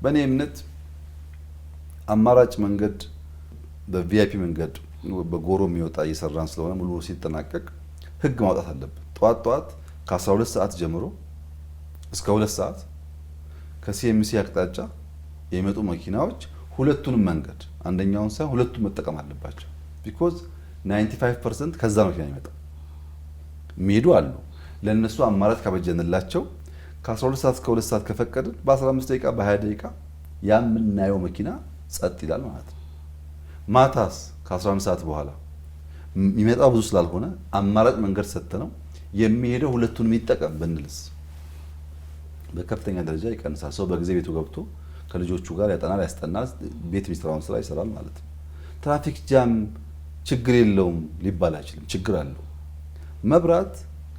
በእኔ እምነት አማራጭ መንገድ በቪአይፒ መንገድ በጎሮ የሚወጣ እየሰራን ስለሆነ ሙሉ ሲጠናቀቅ ህግ ማውጣት አለብን። ጠዋት ጠዋት ከ12 ሰዓት ጀምሮ እስከ 2 ሰዓት ከሲኤምሲ አቅጣጫ የሚመጡ መኪናዎች ሁለቱንም መንገድ አንደኛውን ሳይሆን ሁለቱም መጠቀም አለባቸው። ቢኮዝ 95% ከዛ መኪና ይመጣ የሚሄዱ አሉ። ለነሱ አማራጭ ካበጀንላቸው ከ12 ሰዓት እስከ 2 ሰዓት ከፈቀድን በ15 ደቂቃ በ20 ደቂቃ የምናየው መኪና ጸጥ ይላል ማለት ነው። ማታስ ከ11 ሰዓት በኋላ የሚመጣው ብዙ ስላልሆነ አማራጭ መንገድ ሰጥተነው የሚሄደው ሁለቱንም ይጠቀም ብንልስ በከፍተኛ ደረጃ ይቀንሳል። ሰው በጊዜ ቤቱ ገብቶ ከልጆቹ ጋር ያጠናል፣ ያስጠናል፣ ቤት የሚሰራውን ስራ ይሰራል ማለት ነው። ትራፊክ ጃም ችግር የለውም ሊባል አይችልም፣ ችግር አለው። መብራት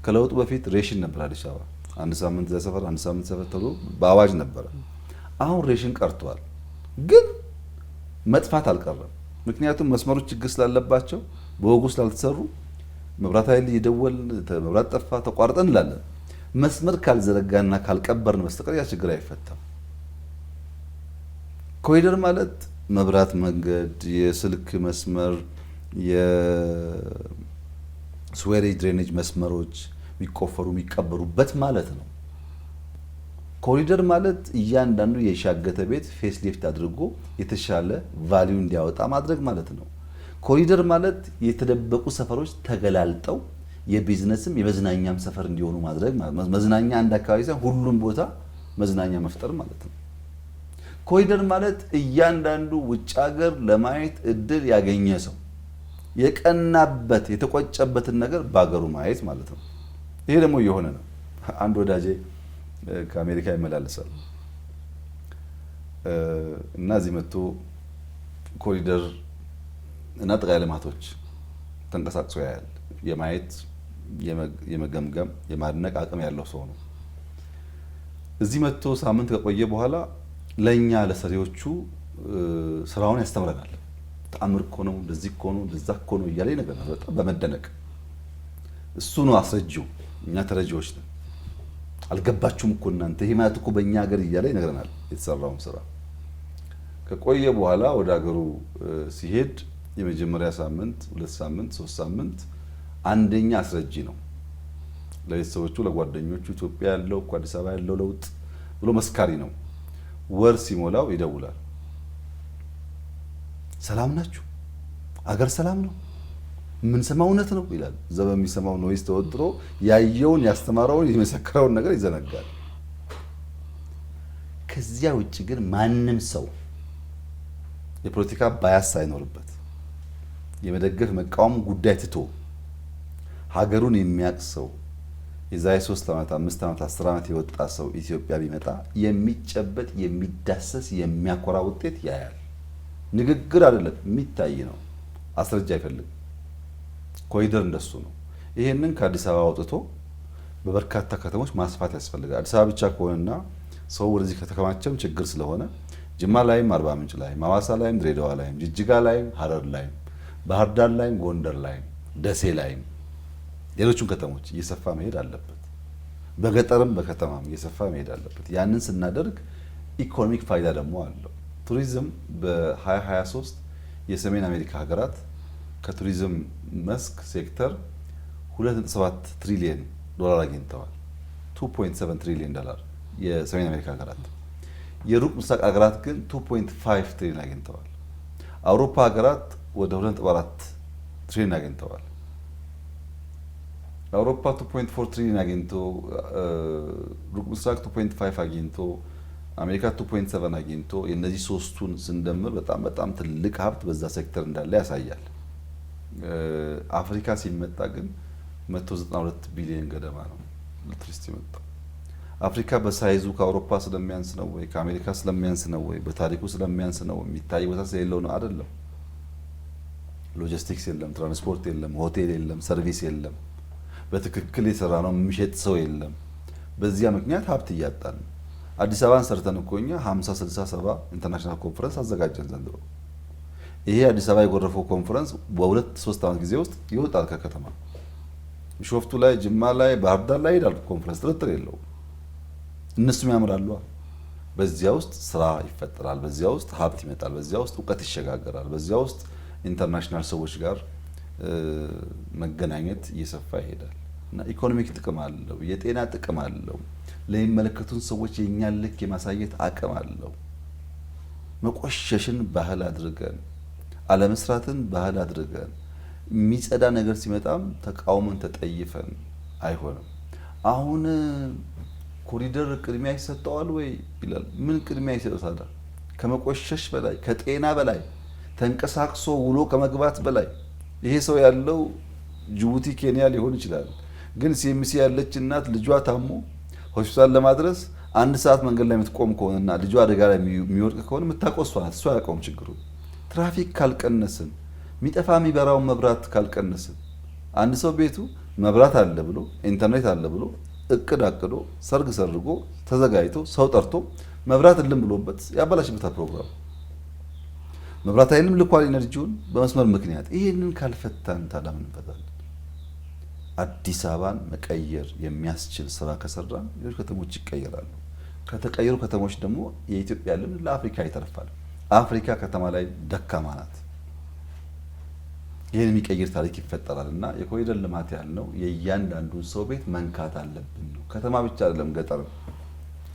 ከለውጡ በፊት ሬሽን ነበር አዲስ አበባ። 1 ሳምንት ዘሰፈር 1 ሳምንት ሰፈር ተብሎ በአዋጅ ነበረ። አሁን ሬሽን ቀርቷል፣ ግን መጥፋት አልቀረም። ምክንያቱም መስመሮች ችግር ስላለባቸው በወጉ ስላልተሰሩ መብራት ኃይል እየደወልን መብራት ጠፋ ተቋርጠን እንላለን። መስመር ካልዘረጋና ካልቀበርን በስተቀር ያ ችግር አይፈታም። ኮሪደር ማለት መብራት፣ መንገድ፣ የስልክ መስመር፣ የስዌሬጅ ድሬኔጅ መስመሮች የሚቆፈሩ የሚቀበሩበት ማለት ነው። ኮሪደር ማለት እያንዳንዱ የሻገተ ቤት ፌስ ሊፍት አድርጎ የተሻለ ቫልዩ እንዲያወጣ ማድረግ ማለት ነው። ኮሪደር ማለት የተደበቁ ሰፈሮች ተገላልጠው የቢዝነስም የመዝናኛም ሰፈር እንዲሆኑ ማድረግ ማለት ነው። መዝናኛ አንድ አካባቢ ሳይሆን ሁሉም ቦታ መዝናኛ መፍጠር ማለት ነው። ኮሪደር ማለት እያንዳንዱ ውጭ ሀገር ለማየት እድል ያገኘ ሰው የቀናበት የተቆጨበትን ነገር በሀገሩ ማየት ማለት ነው። ይሄ ደግሞ እየሆነ ነው። አንድ ወዳጄ ከአሜሪካ ይመላለሳል እና እዚህ መጥቶ ኮሪደር እና ጠቅላይ ልማቶች ተንቀሳቅሶ ያያል። የማየት የመገምገም የማድነቅ አቅም ያለው ሰው ነው። እዚህ መጥቶ ሳምንት ከቆየ በኋላ ለኛ ለሰሪዎቹ ስራውን ያስተምረናል። ተአምር እኮ ነው፣ እንደዚህ እኮ ነው፣ እንደዛ እኮ ነው እያለ ይነግረናል። በጣም በመደነቅ እሱ ነው አስረጂው፣ እኛ ተረጂዎች ነን። አልገባችሁም እኮ እናንተ ይሄ ማለት እኮ በእኛ ሀገር እያለ ይነግረናል የተሰራውን ስራ። ከቆየ በኋላ ወደ ሀገሩ ሲሄድ የመጀመሪያ ሳምንት፣ 2 ሳምንት፣ 3 ሳምንት አንደኛ አስረጂ ነው ለቤተሰቦቹ፣ ለጓደኞቹ። ኢትዮጵያ ያለው እኮ አዲስ አበባ ያለው ለውጥ ብሎ መስካሪ ነው። ወር ሲሞላው ይደውላል። ሰላም ናችሁ? አገር ሰላም ነው? የምንሰማው እውነት ነው ይላል። እዛ በሚሰማው ኖይዝ ተወጥሮ ያየውን ያስተማረውን የመሰከረውን ነገር ይዘነጋል። ከዚያ ውጭ ግን ማንም ሰው የፖለቲካ ባያስ ሳይኖርበት የመደገፍ መቃወም ጉዳይ ትቶ ሀገሩን የሚያውቅ ሰው የዛሬ 3 ዓመት 5 ዓመት 10 ዓመት የወጣ ሰው ኢትዮጵያ ቢመጣ የሚጨበጥ የሚዳሰስ የሚያኮራ ውጤት ያያል። ንግግር አይደለም የሚታይ ነው። አስረጃ አይፈልግም። ኮሪደር እንደሱ ነው። ይሄንን ከአዲስ አበባ አውጥቶ በበርካታ ከተሞች ማስፋት ያስፈልጋል። አዲስ አበባ ብቻ ከሆነና ሰው ወደዚህ ከተከማቸም ችግር ስለሆነ ጅማ ላይም፣ አርባ ምንጭ ላይም፣ ሐዋሳ ላይም፣ ድሬዳዋ ላይም፣ ጅጅጋ ላይም፣ ሀረር ላይም፣ ባህር ዳር ላይም፣ ጎንደር ላይም፣ ደሴ ላይም ሌሎቹን ከተሞች እየሰፋ መሄድ አለበት። በገጠርም በከተማም እየሰፋ መሄድ አለበት። ያንን ስናደርግ ኢኮኖሚክ ፋይዳ ደግሞ አለው። ቱሪዝም በ2023 የሰሜን አሜሪካ ሀገራት ከቱሪዝም መስክ ሴክተር 2.7 ትሪሊየን ዶላር አግኝተዋል። 2.7 ትሪሊየን ዶላር የሰሜን አሜሪካ ሀገራት። የሩቅ ምስራቅ ሀገራት ግን 2.5 ትሪሊየን አግኝተዋል። አውሮፓ ሀገራት ወደ 2.4 ትሪሊየን አግኝተዋል። አውሮፓ 2.4 ትሪሊየን አግኝቶ ሩቅ ምስራቅ 2.5 አግኝቶ አሜሪካ 2.7 አግኝቶ የነዚህ ሶስቱን ስንደምር በጣም በጣም ትልቅ ሀብት በዛ ሴክተር እንዳለ ያሳያል። አፍሪካ ሲመጣ ግን 192 ቢሊዮን ገደማ ነው ለቱሪስት የመጣው። አፍሪካ በሳይዙ ከአውሮፓ ስለሚያንስ ነው ወይ ከአሜሪካ ስለሚያንስ ነው ወይ በታሪኩ ስለሚያንስ ነው የሚታይ ቦታ ስለሌለው ነው? አይደለም። ሎጂስቲክስ የለም፣ ትራንስፖርት የለም፣ ሆቴል የለም፣ ሰርቪስ የለም፣ በትክክል የሰራ ነው የሚሸጥ ሰው የለም። በዚያ ምክንያት ሀብት እያጣን ነው። አዲስ አበባን ሰርተን እኮ እኛ 50 60 70 ኢንተርናሽናል ኮንፈረንስ አዘጋጀን ዘንድሮ። ይሄ አዲስ አበባ የጎረፈው ኮንፈረንስ በ2-3 ዓመት ጊዜ ውስጥ ይወጣል ከከተማ። ቢሾፍቱ ላይ፣ ጅማ ላይ፣ ባህር ዳር ላይ ይሄዳል ኮንፈረንስ፣ ጥርጥር የለውም። እነሱም ያምራሉ። በዚያ ውስጥ ስራ ይፈጠራል፣ በዚያ ውስጥ ሀብት ይመጣል፣ በዚያ ውስጥ እውቀት ይሸጋገራል፣ በዚያ ውስጥ ኢንተርናሽናል ሰዎች ጋር መገናኘት እየሰፋ ይሄዳል እና ኢኮኖሚክ ጥቅም አለው፣ የጤና ጥቅም አለው፣ ለሚመለከቱን ሰዎች የእኛን ልክ የማሳየት አቅም አለው። መቆሸሽን ባህል አድርገን አለመስራትን ባህል አድርገን የሚጸዳ ነገር ሲመጣም ተቃውሞን ተጠይፈን አይሆንም። አሁን ኮሪደር ቅድሚያ ይሰጠዋል ወይ ይላል። ምን ቅድሚያ ይሰጣል? ከመቆሸሽ በላይ ከጤና በላይ ተንቀሳቅሶ ውሎ ከመግባት በላይ ይሄ ሰው ያለው ጅቡቲ ኬንያ ሊሆን ይችላል። ግን ሲኤምሲ ያለች እናት ልጇ ታሞ ሆስፒታል ለማድረስ 1 ሰዓት መንገድ ላይ የምትቆም ከሆነና ልጇ አደጋ ላይ የሚወድቅ ከሆነ የምታውቀው እሷ ናት። እሷ ያውቀውም ችግሩ። ትራፊክ ካልቀነስን፣ የሚጠፋ የሚበራውን መብራት ካልቀነስን፣ አንድ ሰው ቤቱ መብራት አለ ብሎ ኢንተርኔት አለ ብሎ እቅድ አቅዶ ሰርግ ሰርጎ ተዘጋጅቶ ሰው ጠርቶ መብራት እልም ብሎበት ያበላሽበታል ፕሮግራም። መብራት ኃይልም ልኳል ኢነርጂውን በመስመር ምክንያት። ይሄንን ካልፈታን ታዲያ ምን እንፈታለን? አዲስ አበባን መቀየር የሚያስችል ስራ ከሰራን ሌሎች ከተሞች ይቀየራሉ። ከተቀየሩ ከተሞች ደግሞ የኢትዮጵያ ልምድ ለአፍሪካ ይተርፋል። አፍሪካ ከተማ ላይ ደካማ ናት። ይህን የሚቀይር ታሪክ ይፈጠራል እና የኮሪደር ልማት ያልነው የእያንዳንዱን ሰው ቤት መንካት አለብን ነው። ከተማ ብቻ አይደለም፣ ገጠር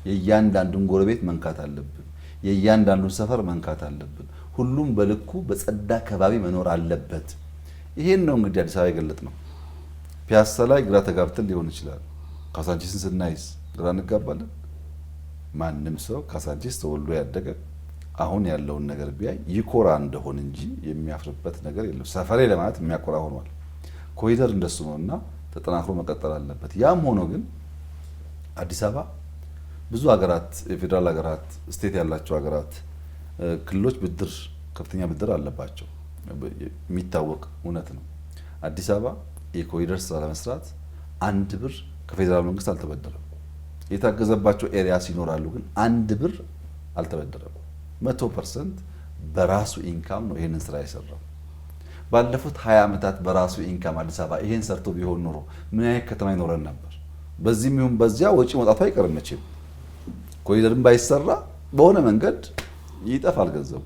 የእያንዳንዱን ጎረቤት መንካት አለብን። የእያንዳንዱን ሰፈር መንካት አለብን። ሁሉም በልኩ በጸዳ ከባቢ መኖር አለበት። ይሄን ነው እንግዲህ አዲስ አበባ የገለጥ ነው። ፒያሳ ላይ ግራ ተጋብተን ሊሆን ይችላል። ካሳንቺስን ስናይስ ግራ እንጋባለን። ማንም ሰው ካሳንቺስ ተወልዶ ያደገ አሁን ያለውን ነገር ቢያይ ይኮራ እንደሆን እንጂ የሚያፍርበት ነገር የለም። ሰፈሬ ለማለት የሚያኮራ ሆኗል። ኮሪደር እንደሱ ነውና ተጠናክሮ መቀጠል አለበት። ያም ሆኖ ግን አዲስ አበባ ብዙ ሀገራት፣ የፌዴራል ሀገራት፣ ስቴት ያላቸው ሀገራት፣ ክልሎች ብድር ከፍተኛ ብድር አለባቸው። የሚታወቅ እውነት ነው። አዲስ አበባ የኮሪደር ስራ ለመስራት 1 ብር ከፌዴራል መንግስት አልተበደረም። የታገዘባቸው ኤሪያስ ይኖራሉ፣ ግን 1 ብር አልተበደረም። 100% በራሱ ኢንካም ነው ይሄንን ስራ የሰራው። ባለፉት 20 ዓመታት በራሱ ኢንካም አዲስ አበባ ይሄን ሰርቶ ቢሆን ኖሮ ምን አይነት ከተማ ይኖረን ነበር? በዚህም ይሁን በዚያ ወጪ መውጣቱ አይቀርም መቼም። ኮሪደርም ባይሰራ በሆነ መንገድ ይጠፋል ገንዘቡ።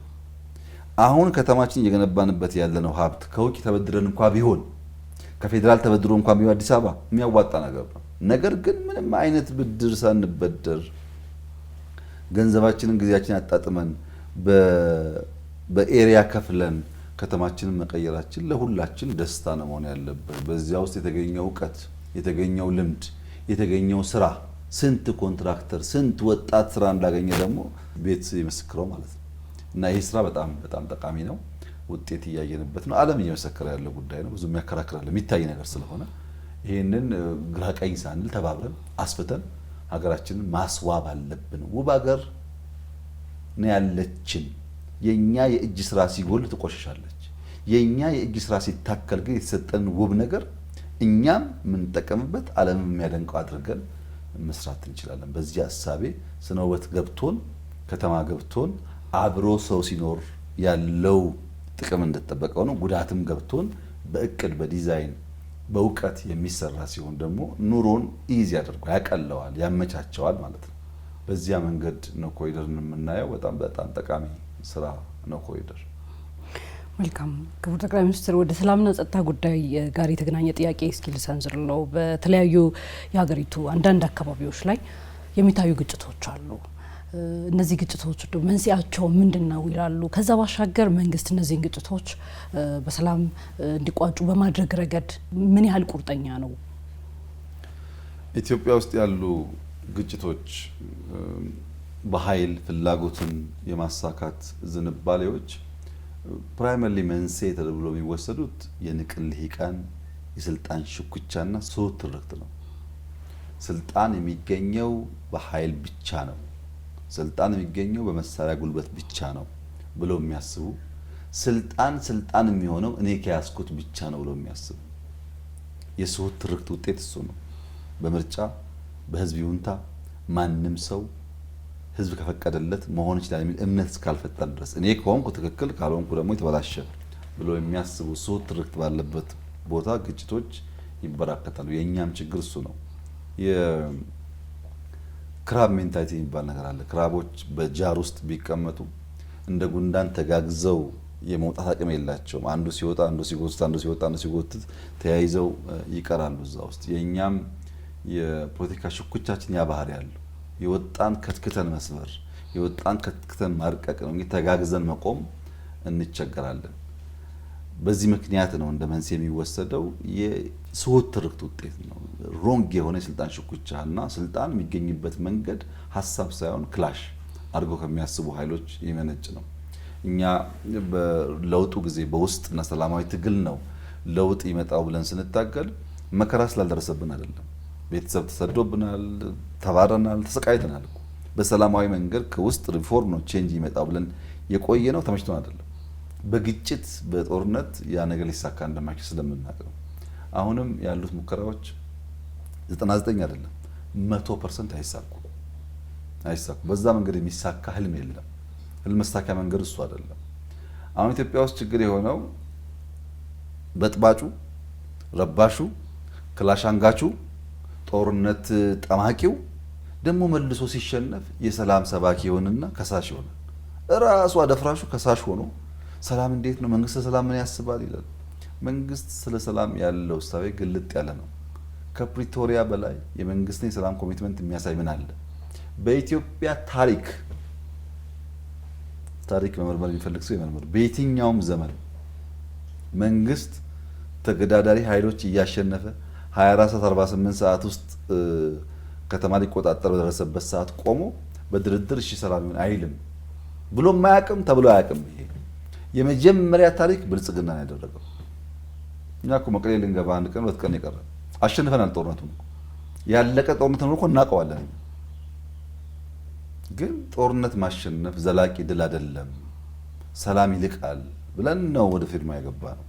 አሁን ከተማችን እየገነባንበት ያለነው ሀብት ከውጭ ተበድረን እንኳን ቢሆን ከፌዴራል ተበድሮ እንኳን ቢሆን አዲስ አበባ የሚያዋጣ ነገር ነው። ነገር ግን ምንም አይነት ብድር ሳንበደር ገንዘባችንን ጊዜያችንን አጣጥመን በኤሪያ ከፍለን ከተማችንን መቀየራችን ለሁላችን ደስታ ነው መሆን ያለበት። በዚያ ውስጥ የተገኘው እውቀት፣ የተገኘው ልምድ፣ የተገኘው ስራ፣ ስንት ኮንትራክተር ስንት ወጣት ስራ እንዳገኘ ደግሞ ቤት ይመስክረው ማለት ነው። እና ይህ ስራ በጣም በጣም ጠቃሚ ነው። ውጤት እያየንበት ነው። ዓለም እየመሰከረ ያለው ጉዳይ ነው። ብዙ የሚያከራክራል የሚታይ ነገር ስለሆነ ይህንን ግራ ቀኝ ሳንል ተባብረን አስፍተን ሀገራችንን ማስዋብ አለብን። ውብ ሀገር ነው ያለችን። የኛ የእጅ ስራ ሲጎል ትቆሽሻለች። የኛ የእጅ ስራ ሲታከል ግን የተሰጠን ውብ ነገር እኛም የምንጠቀምበት ዓለምም የሚያደንቀው አድርገን መስራት እንችላለን። በዚህ ሐሳቤ ስነ ውበት ገብቶን ከተማ ገብቶን አብሮ ሰው ሲኖር ያለው ጥቅም እንደተጠበቀው ነው። ጉዳትም ገብቶን በእቅድ በዲዛይን በእውቀት የሚሰራ ሲሆን ደግሞ ኑሮን ኢዚ ያደርገዋል፣ ያቀለዋል፣ ያመቻቸዋል ማለት ነው። በዚያ መንገድ ነው ኮሪደርን የምናየው። በጣም በጣም ጠቃሚ ስራ ነው ኮሪደር። መልካም ክቡር ጠቅላይ ሚኒስትር፣ ወደ ሰላምና ጸጥታ ጉዳይ ጋር የተገናኘ ጥያቄ እስኪ ልሰንዝርለው። በተለያዩ የሀገሪቱ አንዳንድ አካባቢዎች ላይ የሚታዩ ግጭቶች አሉ። እነዚህ ግጭቶች መንስኤያቸው ምንድነው ይላሉ። ከዛ ባሻገር መንግስት እነዚህን ግጭቶች በሰላም እንዲቋጩ በማድረግ ረገድ ምን ያህል ቁርጠኛ ነው? ኢትዮጵያ ውስጥ ያሉ ግጭቶች በኃይል ፍላጎትን የማሳካት ዝንባሌዎች ፕራይመሪሊ መንስኤ ተብሎ የሚወሰዱት የንቅል ልሂቃን የስልጣን ሽኩቻና ስሁት ትርክት ነው። ስልጣን የሚገኘው በኃይል ብቻ ነው፣ ስልጣን የሚገኘው በመሳሪያ ጉልበት ብቻ ነው ብለው የሚያስቡ፣ ስልጣን የሚሆነው እኔ ከያዝኩት ብቻ ነው ብለው የሚያስቡ የስሁት ትርክት ውጤት እሱ ነው። በምርጫ በህዝብ ይሁንታ ማንም ሰው ህዝብ ከፈቀደለት መሆን ይችላል የሚል እምነት እስካልፈጠር ድረስ እኔ ከሆንኩ ትክክል ካልሆንኩ ደግሞ የተበላሸ ብሎ የሚያስቡ ስሁት ትርክት ባለበት ቦታ ግጭቶች ይበራከታሉ። የእኛም ችግር እሱ ነው። የክራብ ሜንታሊቲ የሚባል ነገር አለ። ክራቦች በጃር ውስጥ ቢቀመጡ እንደ ጉንዳን ተጋግዘው የመውጣት አቅም የላቸውም። አንዱ ሲወጣ አንዱ ሲጎትት፣ አንዱ ሲወጣ አንዱ ሲጎትት ተያይዘው ይቀራሉ እዛ ውስጥ። የእኛም የፖለቲካ ሽኩቻችን ያ ባህሪ ያለው የወጣን ከትክተን መስበር፣ የወጣን ከትክተን ማርቀቅ ነው። ተጋግዘን መቆም እንቸገራለን። በዚህ ምክንያት ነው እንደ መንስኤ የሚወሰደው የስሁት ትርክት ውጤት ነው። ሮንግ የሆነ የስልጣን ሽኩቻ እና ስልጣን የሚገኝበት መንገድ ሀሳብ ሳይሆን ክላሽ አድርገው ከሚያስቡ ኃይሎች የመነጭ ነው። እኛ በለውጡ ጊዜ በውስጥና ሰላማዊ ትግል ነው ለውጥ ይመጣው ብለን ስንታገል መከራ ስላልደረሰብን አይደለም። ቤተሰብ ተሰዶብናል፣ ተባረናል፣ ተሰቃይተናል። በሰላማዊ መንገድ ከውስጥ ሪፎርም ነው ቼንጅ ይመጣው ብለን የቆየ ነው። ተመችቶን አይደለም። በግጭት በጦርነት ያ ነገር ሊሳካ እንደማይችል ስለምናውቅ ነው። አሁንም ያሉት ሙከራዎች 99 አይደለም 100% አይሳኩ። በዛ መንገድ የሚሳካ ህልም የለም። ህልም መሳኪያ መንገድ እሱ አይደለም። አሁን ኢትዮጵያ ውስጥ ችግር የሆነው በጥባጩ፣ ረባሹ፣ ክላሽ አንጋቹ፣ ጦርነት ጠማቂው ደግሞ መልሶ ሲሸነፍ የሰላም ሰባኪ ይሆንና ከሳሽ ይሆናል። እራሱ አደፍራሹ ከሳሽ ሆኖ ሰላም እንዴት ነው መንግስት ሰላም ምን ያስባል ይላል። መንግስት ስለ ሰላም ያለው እሳቤ ግልጥ ያለ ነው። ከፕሪቶሪያ በላይ የመንግስትን የሰላም ኮሚትመንት የሚያሳይ ምን አለ? በኢትዮጵያ ታሪክ መመርመር የሚፈልግ ሰው ይመርምር። በየትኛውም ዘመን መንግስት ተገዳዳሪ ኃይሎች እያሸነፈ 24 ሰዓት 48 ሰዓት ውስጥ ከተማ ሊቆጣጠር በደረሰበት ሰዓት ቆሞ በድርድር እሺ ሰላም ይሁን አይልም ብሎ ማያቅም ተብሎ አያቅም። ይሄ የመጀመሪያ ታሪክ ብልጽግና ነው ያደረገው። እኛ እኮ መቀሌ ልንገባ አንድ ቀን ሁለት ቀን የቀረ አሸንፈናል። ጦርነቱን ያለቀ ጦርነት ነው እኮ እናውቀዋለን። ግን ጦርነት ማሸነፍ ዘላቂ ድል አይደለም፣ ሰላም ይልቃል ብለን ነው ወደ ፊርማ የገባ ነው።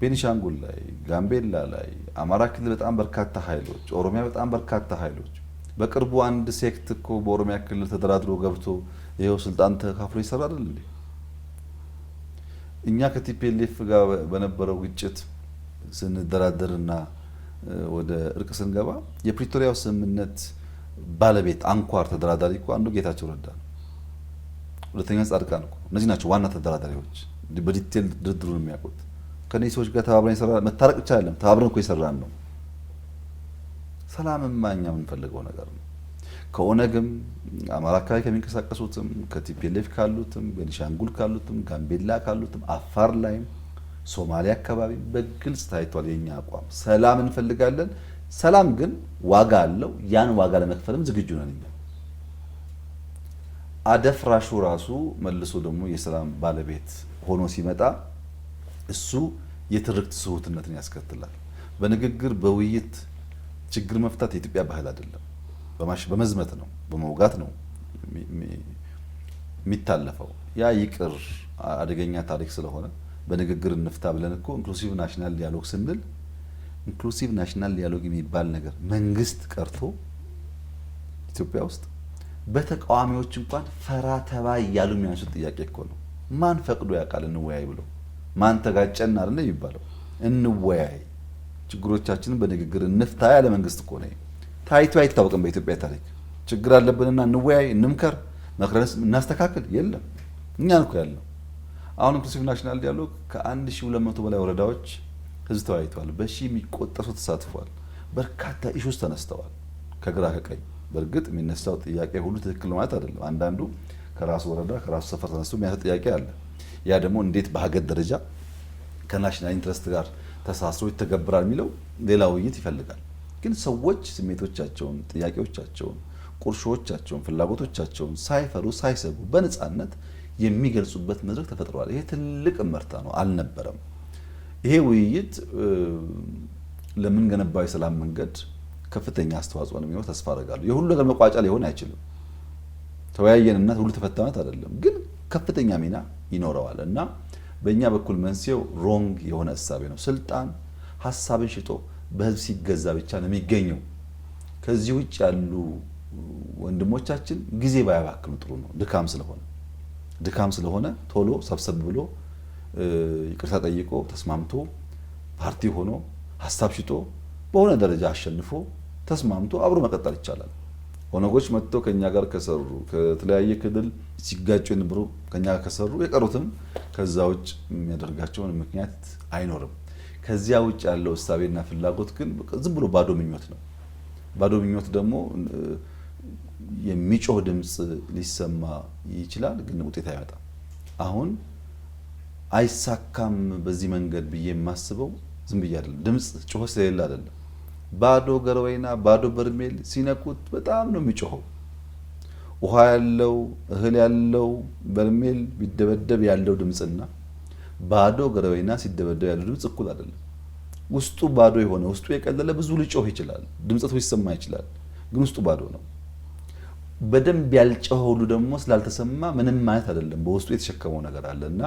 ቤኒሻንጉል ላይ፣ ጋምቤላ ላይ፣ አማራ ክልል በጣም በርካታ ኃይሎች፣ ኦሮሚያ በጣም በርካታ ኃይሎች። በቅርቡ አንድ ሴክት እኮ በኦሮሚያ ክልል ተደራድሮ ገብቶ ይሄው ስልጣን ተካፍሎ ይሰራል እንዴ? እኛ ከቲፒኤልኤፍ ጋር በነበረው ግጭት ስንደራደርና ወደ እርቅ ስንገባ የፕሪቶሪያው ስምምነት ባለቤት አንኳር ተደራዳሪ እኮ አንዱ ጌታቸው ረዳ ነው። ሁለተኛ ጻድቃን እኮ እነዚህ ናቸው ዋና ተደራዳሪዎች፣ በዲቴል ድርድሩን የሚያውቁት። ከነዚህ ሰዎች ጋር ተባብረን ይሰራል። መታረቅ ብቻ አይደለም፣ ተባብረን እኮ ይሰራን ነው። ሰላምማ እኛ የምንፈልገው ነገር ነው። ከኦነግም አማራ አካባቢ ከሚንቀሳቀሱትም ከቲፒኤልኤፍ ካሉትም ቤኒሻንጉል ካሉትም ጋምቤላ ካሉትም አፋር ላይም ሶማሊያ አካባቢ በግልጽ ታይቷል የኛ አቋም። ሰላም እንፈልጋለን። ሰላም ግን ዋጋ አለው። ያን ዋጋ ለመክፈልም ዝግጁ ነን እኛ። አደፍራሹ ራሱ መልሶ ደግሞ የሰላም ባለቤት ሆኖ ሲመጣ እሱ የትርክት ስሁትነትን ያስከትላል። በንግግር በውይይት ችግር መፍታት የኢትዮጵያ ባህል አይደለም። በመዝመት ነው፣ በመውጋት ነው የሚታለፈው። ያ ይቅር አደገኛ ታሪክ ስለሆነ በንግግር እንፍታ ብለን እኮ ኢንክሉሲቭ ናሽናል ዲያሎግ ስንል ኢንክሉሲቭ ናሽናል ዲያሎግ የሚባል ነገር መንግስት ቀርቶ ኢትዮጵያ ውስጥ በተቃዋሚዎች እንኳን ፈራ ተባ እያሉ የሚያነሱት ጥያቄ እኮ ነው። ማን ፈቅዶ ያውቃል እንወያይ ብሎ? ማን ተጋጨን አይደል የሚባለው? እንወያይ፣ ችግሮቻችንን በንግግር እንፍታ ያለ መንግስት እኮ ነው። ታይቶ አይታወቅም በኢትዮጵያ ታሪክ። ችግር አለብንና እንወያይ፣ እንምከር፣ መክረንስ እናስተካክል የለም። እኛን እኮ ያለው አሁን ኢንክሉሲቭ ናሽናል ዲያሎግ ከ1200 በላይ ወረዳዎች ህዝብ ተወያይተዋል። በሺህ የሚቆጠሩ ተሳትፏል። በርካታ ኢሹስ ተነስተዋል ከግራ ከቀኝ። በእርግጥ የሚነሳው ጥያቄ ሁሉ ትክክል ማለት አይደለም። አንዳንዱ ከራሱ ወረዳ ከራሱ ሰፈር ተነስቶ የሚያነሳው ጥያቄ አለ። ያ ደግሞ እንዴት በሀገር ደረጃ ከናሽናል ኢንትረስት ጋር ተሳስሮ ይተገብራል የሚለው ሌላ ውይይት ይፈልጋል። ግን ሰዎች ስሜቶቻቸውን፣ ጥያቄዎቻቸውን፣ ቁርሾቻቸውን፣ ፍላጎቶቻቸውን ሳይፈሩ ሳይሰጉ በነፃነት የሚገልጹበት መድረክ ተፈጥሯል። ይሄ ትልቅ እመርታ ነው። አልነበረም። ይሄ ውይይት ለምን ገነባው የሰላም መንገድ ከፍተኛ አስተዋጽኦ ነው የሚኖር ተስፋ አደርጋለሁ። የሁሉ ነገር መቋጫ ሊሆን አይችልም። ተወያየንና ሁሉ ተፈታነት አይደለም፣ ግን ከፍተኛ ሚና ይኖረዋል እና በእኛ በኩል መንስኤው ሮንግ የሆነ እሳቤ ነው። ስልጣን ሀሳብን ሽጦ በህዝብ ሲገዛ ብቻ ነው የሚገኘው። ከዚህ ውጭ ያሉ ወንድሞቻችን ጊዜ ባያባክኑ ጥሩ ነው። ድካም ስለሆነ ቶሎ ሰብሰብ ብሎ ይቅርታ ጠይቆ ተስማምቶ ፓርቲ ሆኖ ሀሳብ ሽጦ በሆነ ደረጃ አሸንፎ ተስማምቶ አብሮ መቀጠል ይቻላል። ኦነጎች መጥተው ከኛ ጋር ከሰሩ ከተለያየ ክልል ሲጋጩ የነበሩ ከኛ ጋር ከሰሩ የቀሩትም ከዛ ውጭ የሚያደርጋቸውን ምክንያት አይኖርም። ከዚያ ውጭ ያለው እሳቤና ፍላጎት ግን ዝም ብሎ ባዶ ምኞት ነው። ባዶ ምኞት ደግሞ የሚጮህ ድምፅ ሊሰማ ይችላል፣ ግን ውጤት አይመጣም። አሁን አይሳካም በዚህ መንገድ ብዬ የማስበው ዝም ብዬ አይደለም፣ ድምፅ ጩኸት ስለሌለ አይደለም። ባዶ ገረወይና ባዶ በርሜል ሲነኩት በጣም ነው የሚጮኸው። ውሃ ያለው እህል ያለው በርሜል ቢደበደብ ያለው ድምፅና ባዶ ገረወይና ሲደበደብ ያለው ድምፅ እኩል አይደለም። ውስጡ ባዶ የሆነ ውስጡ የቀለለ ብዙ ሊጮህ ይችላል፣ ድምፀቱ ሊሰማ ይችላል፣ ግን ውስጡ ባዶ ነው። በደንብ ያልጮኸ ሁሉ ደግሞ ስላልተሰማ ምንም ማለት አይደለም፣ በውስጡ የተሸከመው ነገር አለና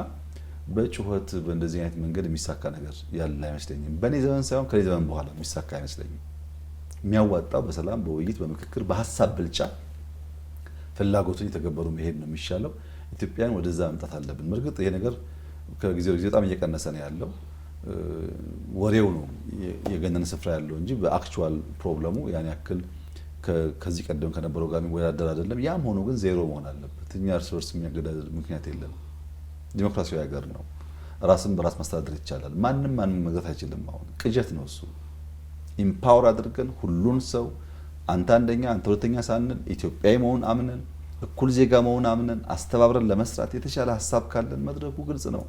በጩኸት በእንደዚህ አይነት መንገድ የሚሳካ ነገር ያለ አይመስለኝም። በእኔ ዘመን ሳይሆን ከኔ ዘመን በኋላ የሚሳካ አይመስለኝም። የሚያዋጣው በሰላም በውይይት በምክክር በሀሳብ ብልጫ ፍላጎቱን የተገበሩ መሄድ ነው የሚሻለው። ኢትዮጵያን ወደዛ መምጣት አለብን። በእርግጥ ይሄ ነገር ከጊዜ ወደ ጊዜ በጣም እየቀነሰ ነው ያለው። ወሬው ነው የገነነ ስፍራ ያለው እንጂ በአክቹዋል ፕሮብለሙ ያን ያክል ከዚህ ቀደም ከነበረው ጋር የሚወዳደር አይደለም። ያም ሆኖ ግን ዜሮ መሆን አለበት። እኛ እርስ በርስ የሚያገዳድል ምክንያት የለም። ዲሞክራሲያዊ ሀገር ነው። ራስን በራስ ማስተዳደር ይቻላል። ማንም መግዛት አይችልም። አሁን ቅዠት ነው እሱ። ኢምፓወር አድርገን ሁሉን ሰው አንተ አንደኛ አንተ ሁለተኛ ሳንል ኢትዮጵያዊ መሆን አምነን እኩል ዜጋ መሆን አምነን አስተባብረን ለመስራት የተሻለ ሀሳብ ካለን መድረኩ ግልጽ ነው።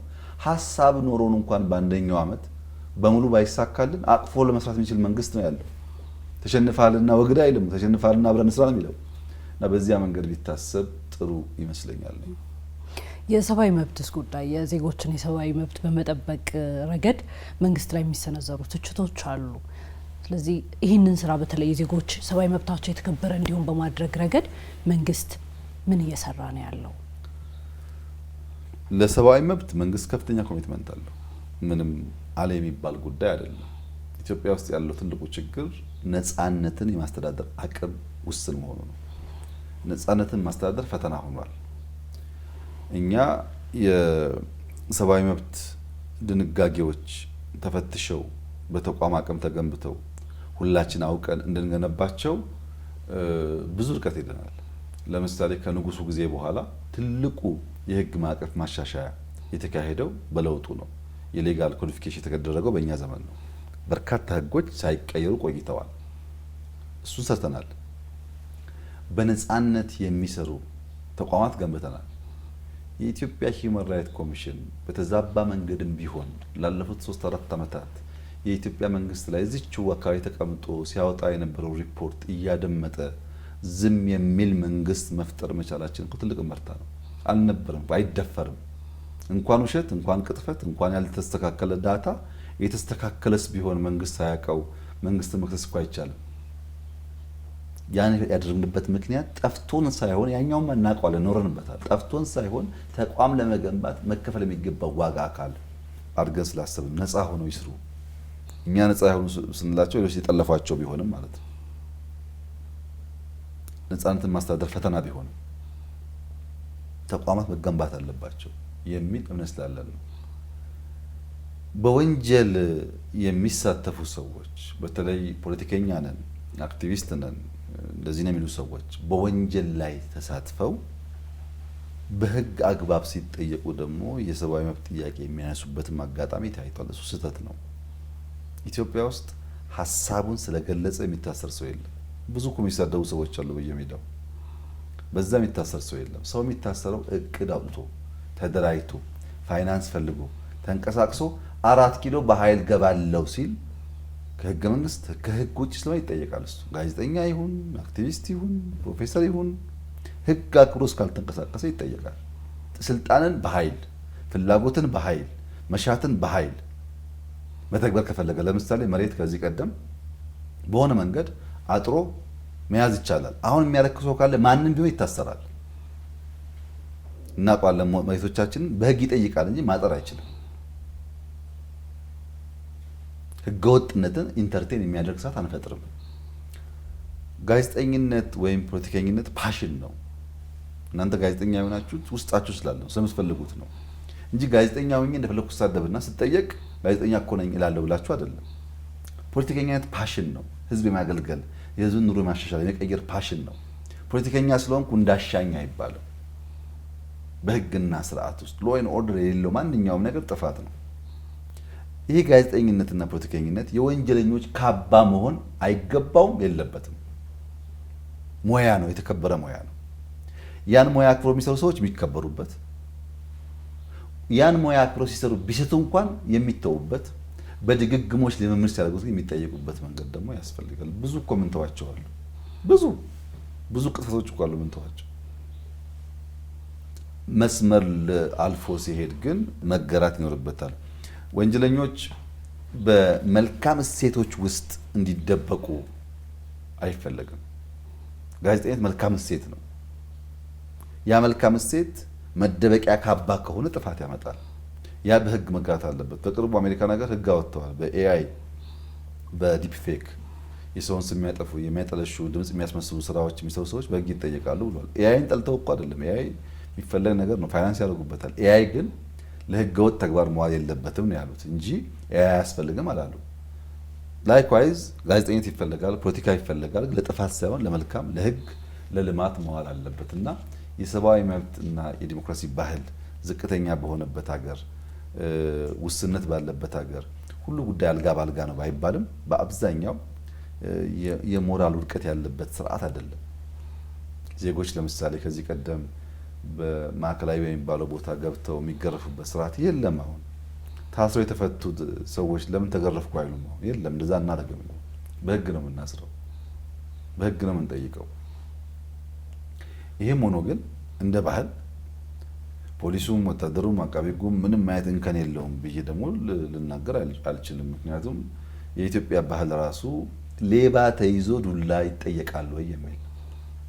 ሀሳብ ኖሮን እንኳን በአንደኛው ዓመት በሙሉ ባይሳካልን አቅፎ ለመስራት የሚችል መንግስት ነው ያለው። ተሸንፋልና ወግዳ አይልም፣ ተሸንፋልና አብረን እንስራ ነው የሚለው እና በዚያ መንገድ ቢታሰብ ጥሩ ይመስለኛል። የሰብአዊ መብትስ ጉዳይ የዜጎችን የሰብአዊ መብት በመጠበቅ ረገድ መንግስት ላይ የሚሰነዘሩ ትችቶች አሉ። ስለዚህ ይህንን ስራ በተለይ የዜጎች ሰብአዊ መብታቸው የተከበረ እንዲሆን በማድረግ ረገድ መንግስት ምን እየሰራ ነው ያለው? ለሰብአዊ መብት መንግስት ከፍተኛ ኮሚትመንት አለው። ምንም አለ የሚባል ጉዳይ አይደለም። ኢትዮጵያ ውስጥ ያለው ትልቁ ችግር ነፃነትን የማስተዳደር አቅም ውስን መሆኑ ነው። ነፃነትን ማስተዳደር ፈተና ሆኗል። እኛ የሰብአዊ መብት ድንጋጌዎች ተፈትሸው በተቋም አቅም ተገንብተው ሁላችን አውቀን እንድንገነባቸው ብዙ ርቀት ሄደናል። ለምሳሌ ከንጉሱ ጊዜ በኋላ ትልቁ የህግ ማዕቀፍ ማሻሻያ የተካሄደው በለውጡ ነው። የሌጋል ኮዲፊኬሽን የተደረገው በእኛ ዘመን ነው። በርካታ ህጎች ሳይቀየሩ ቆይተዋል። እሱን ሰርተናል። በነፃነት የሚሰሩ ተቋማት ገንብተናል። የኢትዮጵያ ሂውማን ራይት ኮሚሽን በተዛባ መንገድም ቢሆን ላለፉት 3-4 ዓመታት የኢትዮጵያ መንግስት ላይ እዚችው አካባቢ ተቀምጦ ሲያወጣ የነበረው ሪፖርት እያደመጠ ዝም የሚል መንግስት መፍጠር መቻላችን እኮ ትልቅ መርታ ነው። አልነበረም፣ አይደፈርም። እንኳን ውሸት፣ እንኳን ቅጥፈት፣ እንኳን ያልተስተካከለ ዳታ የተስተካከለስ ቢሆን መንግስት ሳያውቀው መንግስትን መክሰስ እኮ አይቻልም። ያን ያደረግንበት ምክንያት ጠፍቶን ሳይሆን ያኛውም እናውቀዋለን፣ ኖረንበታል። ጠፍቶን ሳይሆን ተቋም ለመገንባት መከፈል የሚገባው ዋጋ አካል አድርገን ስላሰብን ነፃ ሆነው ይስሩ። እኛ ነፃ የሆኑ ስንላቸው ሌሎች የጠለፏቸው ቢሆንም ማለት ነው። ነፃነትን ማስተዳደር ፈተና ቢሆንም ተቋማት መገንባት አለባቸው የሚል እምነት ስላለን ነው። በወንጀል የሚሳተፉ ሰዎች በተለይ ፖለቲከኛ ነን፣ አክቲቪስት ነን እንደዚህ ነው የሚሉ ሰዎች በወንጀል ላይ ተሳትፈው በህግ አግባብ ሲጠየቁ ደግሞ የሰብአዊ መብት ጥያቄ የሚያነሱበትም አጋጣሚ ታይቷል። እሱ ስህተት ነው። ኢትዮጵያ ውስጥ ሀሳቡን ስለገለጸ የሚታሰር ሰው የለም። ብዙ እኮ የሚሳደቡ ሰዎች አሉ በየሜዳው፣ በዛ የሚታሰር ሰው የለም። ሰው የሚታሰረው እቅድ አውጥቶ ተደራጅቶ ፋይናንስ ፈልጎ ተንቀሳቅሶ 4 ኪሎ በኃይል ገባለው ሲል ከህገ መንግስት ከህግ ውጭ ስለሆነ ይጠየቃል። እሱ ጋዜጠኛ ይሁን አክቲቪስት ይሁን ፕሮፌሰር ይሁን ህግ አክብሮ እስካልተንቀሳቀሰ ይጠየቃል። ስልጣንን በኃይል ፍላጎትን በኃይል መሻትን በኃይል መተግበር ከፈለገ ለምሳሌ መሬት ከዚህ ቀደም በሆነ መንገድ አጥሮ መያዝ ይቻላል። አሁን የሚያረክሰው ካለ ማንም ቢሆን ይታሰራል። እናውቃለን። መሬቶቻችንን በህግ ይጠይቃል እንጂ ማጠር አይችልም። ህገወጥነትን ኢንተርቴን የሚያደርግ ሰዓት አንፈጥርም። ጋዜጠኝነት ወይም ፖለቲከኝነት ፓሽን ነው። እናንተ ጋዜጠኛ የሆናችሁት ውስጣችሁ ስላለ ነው፣ ስለምትፈልጉት ነው እንጂ ጋዜጠኛ ሆኜ እንደፈለኩ ሳደብና ስጠየቅ ጋዜጠኛ እኮ ነኝ እላለሁ ብላችሁ አይደለም። ፖለቲከኝነት ፓሽን ነው። ህዝብ የማገልገል የህዝብን ኑሮ የማሻሻል የመቀየር ፓሽን ነው። ፖለቲከኛ ስለሆንኩ እንዳሻኝ አይባልም። በህግና ስርዓት ውስጥ ሎ ኤንድ ኦርደር የሌለው ማንኛውም ነገር ጥፋት ነው። ይህ ጋዜጠኝነትና ፖለቲከኝነት የወንጀለኞች ካባ መሆን አይገባውም፣ የለበትም። ሙያ ነው፣ የተከበረ ሙያ ነው። ያን ሙያ አክብሮ የሚሰሩ ሰዎች የሚከበሩበት፣ ያን ሙያ አክብሮ ሲሰሩ ቢስቱ እንኳን የሚተዉበት፣ በድግግሞች ልምምድ ሲያደርጉት የሚጠየቁበት መንገድ ደግሞ ያስፈልጋል። ብዙ እኮ ምንተዋቸው አሉ። ብዙ ቅጥፈቶች እኮ አሉ ምንተዋቸው። መስመር አልፎ ሲሄድ ግን መገራት ይኖርበታል። ወንጀለኞች በመልካም እሴቶች ውስጥ እንዲደበቁ አይፈለግም። ጋዜጠኝነት መልካም እሴት ነው። ያ መልካም እሴት መደበቂያ ካባ ከሆነ ጥፋት ያመጣል። ያ በህግ መጋራት አለበት። በቅርቡ አሜሪካ ነገር ህግ አወጥተዋል። በኤአይ በዲፕ ፌክ የሰውን ስም የሚያጠፉ የሚያጠለሹ ድምጽ የሚያስመስሉ ስራዎች የሚሰሩ ሰዎች በህግ ይጠየቃሉ ብሏል። ኤአይን ጠልተው እኮ አይደለም። ኤአይ የሚፈለግ ነገር ነው፣ ፋይናንስ ያደርጉበታል። ኤአይ ግን ለህገወጥ ተግባር መዋል የለበትም ነው ያሉት እንጂ ኤአይ አያስፈልግም አላሉ። ላይክዋይዝ ጋዜጠኝነት ይፈልጋል፣ ፖለቲካ ይፈልጋል። ለጥፋት ሳይሆን ለመልካም፣ ለህግ፣ ለልማት መዋል አለበት እና የሰብአዊ መብትና የዲሞክራሲ ባህል ዝቅተኛ በሆነበት ሀገር፣ ውስንነት ባለበት ሀገር ሁሉ ጉዳይ አልጋ ባልጋ ነው ባይባልም በአብዛኛው የሞራል ውድቀት ያለበት ስርዓት አይደለም። ዜጎች ለምሳሌ ከዚህ ቀደም በማዕከላዊ በሚባለው ቦታ ገብተው የሚገረፉበት ስርዓት የለም። አሁን ታስረው የተፈቱት ሰዎች ለምን ተገረፍኩ አይሉም። አሁን የለም፣ እንደዛ እናደርግም። በህግ ነው የምናስረው፣ በህግ ነው የምንጠይቀው። ይሄም ሆኖ ግን እንደ ባህል ፖሊሱም ወታደሩም አቃቤ ሕጉም ምንም አይነት እንከን የለውም ብዬ ደግሞ ልናገር አልችልም። ምክንያቱም የኢትዮጵያ ባህል ራሱ ሌባ ተይዞ ዱላ ይጠየቃል ወይ የሚል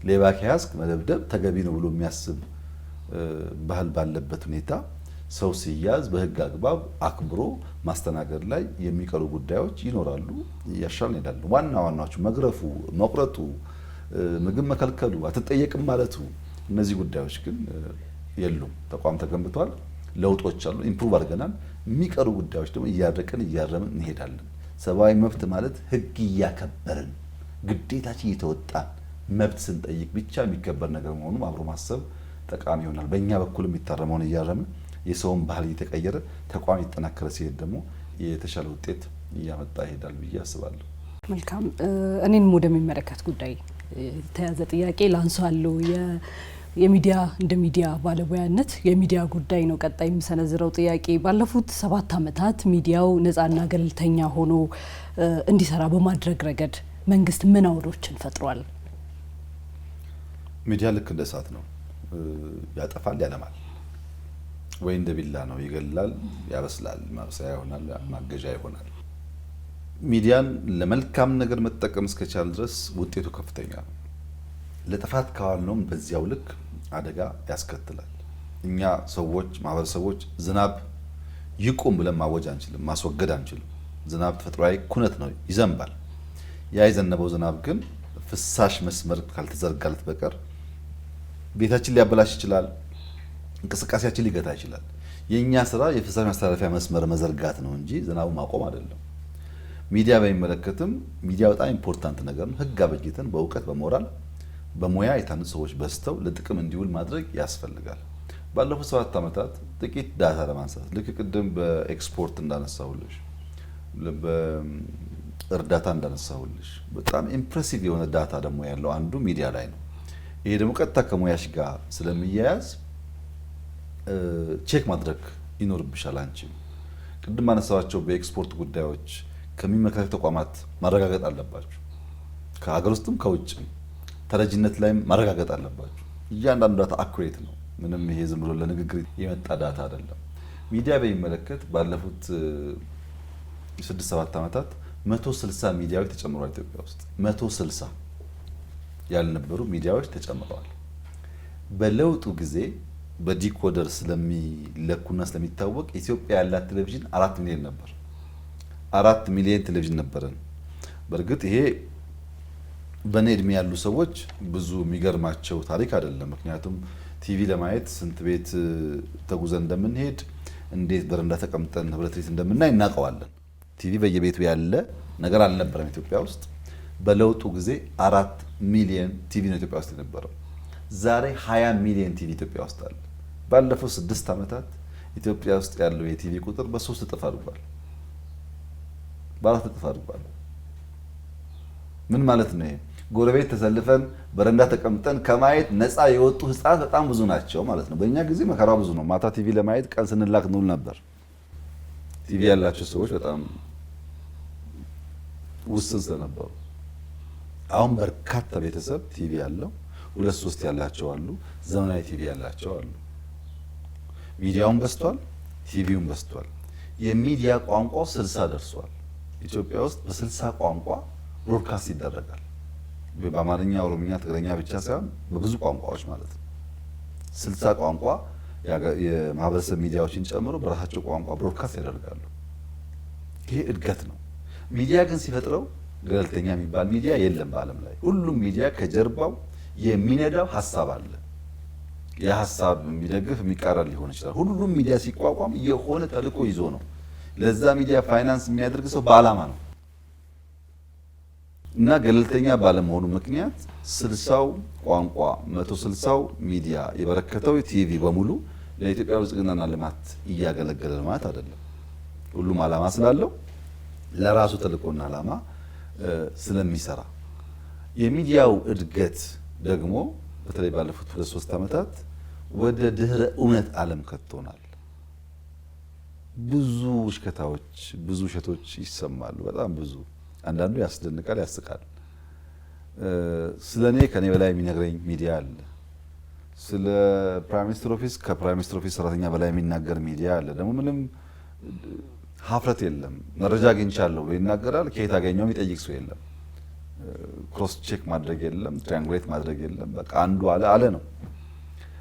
ሌባ ከያዝክ መደብደብ ተገቢ ነው ብሎ የሚያስብ ባህል ባለበት ሁኔታ ሰው ሲያዝ በህግ አግባብ አክብሮ ማስተናገድ ላይ የሚቀሩ ጉዳዮች ይኖራሉ። እያሻልን እንሄዳለን። ዋና ዋናዎቹ መግረፉ፣ መቁረጡ፣ ምግብ መከልከሉ፣ አትጠየቅም ማለቱ፣ እነዚህ ጉዳዮች ግን የሉም። ተቋም ተገንብቷል፣ ለውጦች አሉ፣ ኢምፕሩቭ አድርገናል። የሚቀሩ ጉዳዮች ደግሞ እያረቅን እያረምን እንሄዳለን። ሰብአዊ መብት ማለት ህግ እያከበርን ግዴታችን እየተወጣን መብት ስንጠይቅ ብቻ የሚከበር ነገር መሆኑ አብሮ ማሰብ ጠቃሚ ይሆናል። በእኛ በኩል የሚታረመውን እያረምን የሰውን ባህል እየተቀየረ ተቋም እየተጠናከረ ሲሄድ ደግሞ የተሻለ ውጤት እያመጣ ይሄዳል ብዬ አስባለሁ። መልካም። እኔንም ወደሚመለከት ጉዳይ የተያዘ ጥያቄ ላንሳለሁ። የሚዲያ እንደ ሚዲያ ባለሙያነት የሚዲያ ጉዳይ ነው ቀጣይ የሚሰነዝረው ጥያቄ። ባለፉት 7 ዓመታት ሚዲያው ነፃና ገለልተኛ ሆኖ እንዲሰራ በማድረግ ረገድ መንግስት ምን አውዶችን ፈጥሯል? ሚዲያ ልክ እንደ እሳት ነው፣ ያጠፋል፣ ያለማል፣ ወይ እንደ ቢላ ነው፣ ይገላል፣ ያበስላል፣ ማብሰያ ይሆናል፣ ማገዣ ይሆናል። ሚዲያን ለመልካም ነገር መጠቀም እስከቻል ድረስ ውጤቱ ከፍተኛ ነው። ለጥፋት ካዋልነውም በዚያው ልክ አደጋ ያስከትላል። እኛ ሰዎች፣ ማህበረሰቦች ዝናብ ይቁም ብለን ማወጅ አንችልም፣ ማስወገድ አንችልም። ዝናብ ተፈጥሯዊ ኩነት ነው፣ ይዘንባል። ያ የዘነበው ዝናብ ግን ፍሳሽ መስመር ካልተዘረጋለት በቀር ቤታችን ሊያበላሽ ይችላል፣ እንቅስቃሴያችን ሊገታ ይችላል። የኛ ስራ የፍሳሽ ማስተላለፊያ መስመር መዘርጋት ነው እንጂ ዝናቡ ማቆም አይደለም። ሚዲያ በሚመለከትም ሚዲያ በጣም ኢምፖርታንት ነገር ነው። ህግ አበጅተን በእውቀት በሞራል በሙያ የታነጹ ሰዎች በዝተው ለጥቅም እንዲውል ማድረግ ያስፈልጋል። ባለፉት 7 ዓመታት ጥቂት ዳታ ለማንሳት ልክ ቅድም በኤክስፖርት እንዳነሳሁልሽ፣ በእርዳታ እንዳነሳሁልሽ በጣም ኢምፕሬሲቭ የሆነ ዳታ ደግሞ ያለው አንዱ ሚዲያ ላይ ነው። ይሄ ደግሞ ቀጥታ ከሙያሽ ጋር ስለሚያያዝ ቼክ ማድረግ ይኖርብሻል። አንቺ ቅድም አነሳዋቸው በኤክስፖርት ጉዳዮች ከሚመለከታቸው ተቋማት ማረጋገጥ አለባችሁ። ከሀገር ውስጥም ከውጭም ተረጂነት ላይም ማረጋገጥ አለባችሁ። እያንዳንዱ ዳታ አኩሬት ነው። ምንም ይሄ ዝም ብሎ ለንግግር የመጣ ዳታ አይደለም። ሚዲያ በሚመለከት ባለፉት 6-7 ዓመታት 160 ሚዲያዎች ተጨምረዋል። ኢትዮጵያ ውስጥ 160 ያልነበሩ ሚዲያዎች ተጨምረዋል። በለውጡ ጊዜ በዲኮደር ስለሚለኩና ስለሚታወቅ ኢትዮጵያ ያላት ቴሌቪዥን 4 ሚሊዮን ነበር። 4 ሚሊዮን ቴሌቪዥን ነበረን። በእርግጥ ይሄ በኔ እድሜ ያሉ ሰዎች ብዙ የሚገርማቸው ታሪክ አይደለም። ምክንያቱም ቲቪ ለማየት ስንት ቤት ተጉዘን እንደምንሄድ እንዴት በረንዳ ተቀምጠን ህብረት ቤት እንደምናይ እናውቀዋለን። ቲቪ በየቤቱ ያለ ነገር አልነበረም ኢትዮጵያ ውስጥ። በለውጡ ጊዜ 4 ሚሊዮን ቲቪ ነው ኢትዮጵያ ውስጥ የነበረው። ዛሬ 20 ሚሊዮን ቲቪ ኢትዮጵያ ውስጥ አለ። ባለፈው 6 ዓመታት ኢትዮጵያ ውስጥ ያለው የቲቪ ቁጥር በ3 እጥፍ አድጓል፣ በ4 እጥፍ አድጓል። ምን ማለት ነው? ጎረቤት ተሰልፈን በረንዳ ተቀምጠን ከማየት ነፃ የወጡ ህፃናት በጣም ብዙ ናቸው ማለት ነው። በእኛ ጊዜ መከራው ብዙ ነው። ማታ ቲቪ ለማየት ቀን ስንላክ እንውል ነበር። ቲቪ ያላቸው ሰዎች በጣም ውስን ስለነበሩ አሁን በርካታ ቤተሰብ ቲቪ ያለው 2-3 ያላቸው አሉ። ዘመናዊ ቲቪ ያላቸው አሉ። ሚዲያውን በዝቷል፣ ቲቪውን በዝቷል። የሚዲያ ቋንቋው 60 ደርሷል። ኢትዮጵያ ውስጥ በ60 ቋንቋ ብሮድካስት ይደረጋል። በአማርኛ፣ ኦሮምኛ፣ ትግረኛ ብቻ ሳይሆን በብዙ ቋንቋዎች ማለት ነው። 60 ቋንቋ የማህበረሰብ ሚዲያዎችን ጨምሮ በራሳቸው ቋንቋ ብሮድካስት ያደርጋሉ። ይሄ እድገት ነው። ሚዲያ ግን ሲፈጥረው ገለልተኛ የሚባል ሚዲያ የለም በዓለም ላይ። ሁሉም ሚዲያ ከጀርባው የሚነዳው ሀሳብ አለ። የሀሳብ የሚደግፍ የሚቃረን ሊሆን ይችላል። ሁሉም ሚዲያ ሲቋቋም የሆነ ተልዕኮ ይዞ ነው። ለዛ ሚዲያ ፋይናንስ የሚያደርግ ሰው በዓላማ ነው እና ገለልተኛ ባለመሆኑ ምክንያት 60ው ቋንቋ 160ው ሚዲያ የበረከተው ቲቪ በሙሉ ለኢትዮጵያ ብልጽግናና ልማት እያገለገለ ማለት አይደለም። ሁሉም ዓላማ ስላለው ለራሱ ተልዕኮና ዓላማ ስለሚሰራ የሚዲያው እድገት ደግሞ በተለይ ባለፉት 2-3 ዓመታት ወደ ድህረ እውነት ዓለም ከቶናል። ብዙ ውሽከታዎች፣ ብዙ ውሸቶች ይሰማሉ። በጣም ብዙ። አንዳንዱ ያስደንቃል፣ ያስቃል። ስለኔ ከኔ በላይ የሚነግረኝ ሚዲያ አለ። ስለ ፕራይም ሚኒስትር ኦፊስ ከፕራይም ሚኒስትር ኦፊስ ሰራተኛ በላይ የሚናገር ሚዲያ አለ። ደግሞ ምንም ሀፍረት የለም። መረጃ አግኝቻለሁ ይናገራል። ከየት አገኘው የሚጠይቅ ሰው የለም። ክሮስ ቼክ ማድረግ የለም። ትሪያንጉሌት ማድረግ የለም። በቃ አንዱ አለ ነው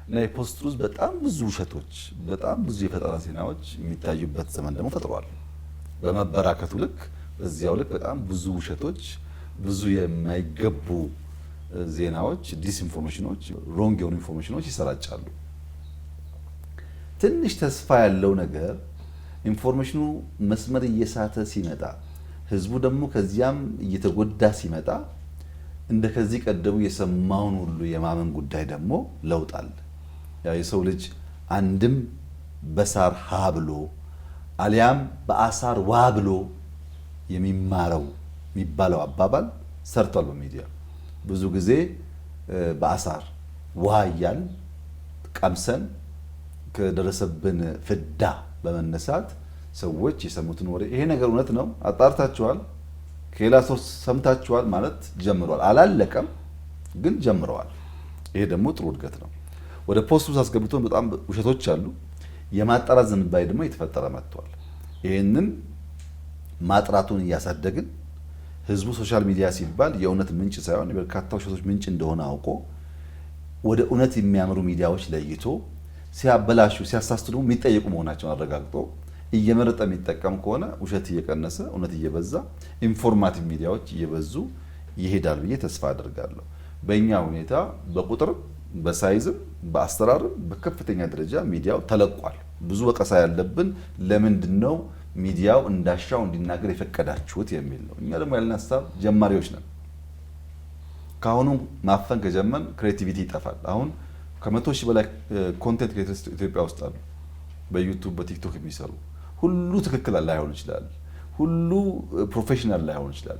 እና የፖስት ትሩዝ በጣም ብዙ ውሸቶች፣ በጣም ብዙ የፈጠራ ዜናዎች የሚታዩበት ዘመን ደግሞ ፈጥሯል። በመበራከቱ ልክ በዚያው ልክ በጣም ብዙ ውሸቶች፣ ብዙ የማይገቡ ዜናዎች፣ ዲስኢንፎርሜሽኖች፣ ሮንግ የሆኑ ኢንፎርሜሽኖች ይሰራጫሉ። ትንሽ ተስፋ ያለው ነገር ኢንፎርሜሽኑ መስመር እየሳተ ሲመጣ፣ ህዝቡ ደግሞ ከዚያም እየተጎዳ ሲመጣ እንደ ከዚህ ቀደሙ የሰማውን ሁሉ የማመን ጉዳይ ደግሞ ለውጣል። ያ የሰው ልጅ አንድም በሳር ሀ ብሎ አሊያም በአሳር ዋ ብሎ የሚማረው የሚባለው አባባል ሰርቷል። በሚዲያ ብዙ ጊዜ በአሳር ዋ እያል ቀምሰን ከደረሰብን ፍዳ በመነሳት ሰዎች የሰሙትን ወሬ ይሄ ነገር እውነት ነው አጣርታችኋል፣ ከሌላ ሰው ሰምታችኋል ማለት ጀምረዋል። አላለቀም ግን ጀምረዋል። ይሄ ደግሞ ጥሩ እድገት ነው። ወደ ፖስቱ አስገብቶ በጣም ውሸቶች አሉ። የማጣራት ዝንባሌ ደግሞ የተፈጠረ መጥቷል። ይሄንን ማጥራቱን እያሳደግን ህዝቡ ሶሻል ሚዲያ ሲባል የእውነት ምንጭ ሳይሆን የበርካታ ውሸቶች ምንጭ እንደሆነ አውቆ ወደ እውነት የሚያምሩ ሚዲያዎች ለይቶ ሲያበላሹ ሲያሳስቱ ደግሞ የሚጠየቁ መሆናቸውን አረጋግጦ እየመረጠ የሚጠቀም ከሆነ ውሸት እየቀነሰ እውነት እየበዛ ኢንፎርማቲቭ ሚዲያዎች እየበዙ ይሄዳል ብዬ ተስፋ አደርጋለሁ። በእኛ ሁኔታ በቁጥርም በሳይዝም በአሰራርም በከፍተኛ ደረጃ ሚዲያው ተለቋል። ብዙ ወቀሳ ያለብን ለምንድን ነው ሚዲያው እንዳሻው እንዲናገር የፈቀዳችሁት የሚል ነው። እኛ ደግሞ ያለን ሀሳብ ጀማሪዎች ነን። ካሁኑ ማፈን ከጀመን ክሬቲቪቲ ይጠፋል። አሁን ከ100 ሺህ በላይ ኮንቴንት ክሬተርስ ኢትዮጵያ ውስጥ አሉ። በዩቲዩብ በቲክቶክ የሚሰሩ ሁሉ ትክክል ላይሆን ይችላል፣ ሁሉ ፕሮፌሽናል ላይሆን ይችላል።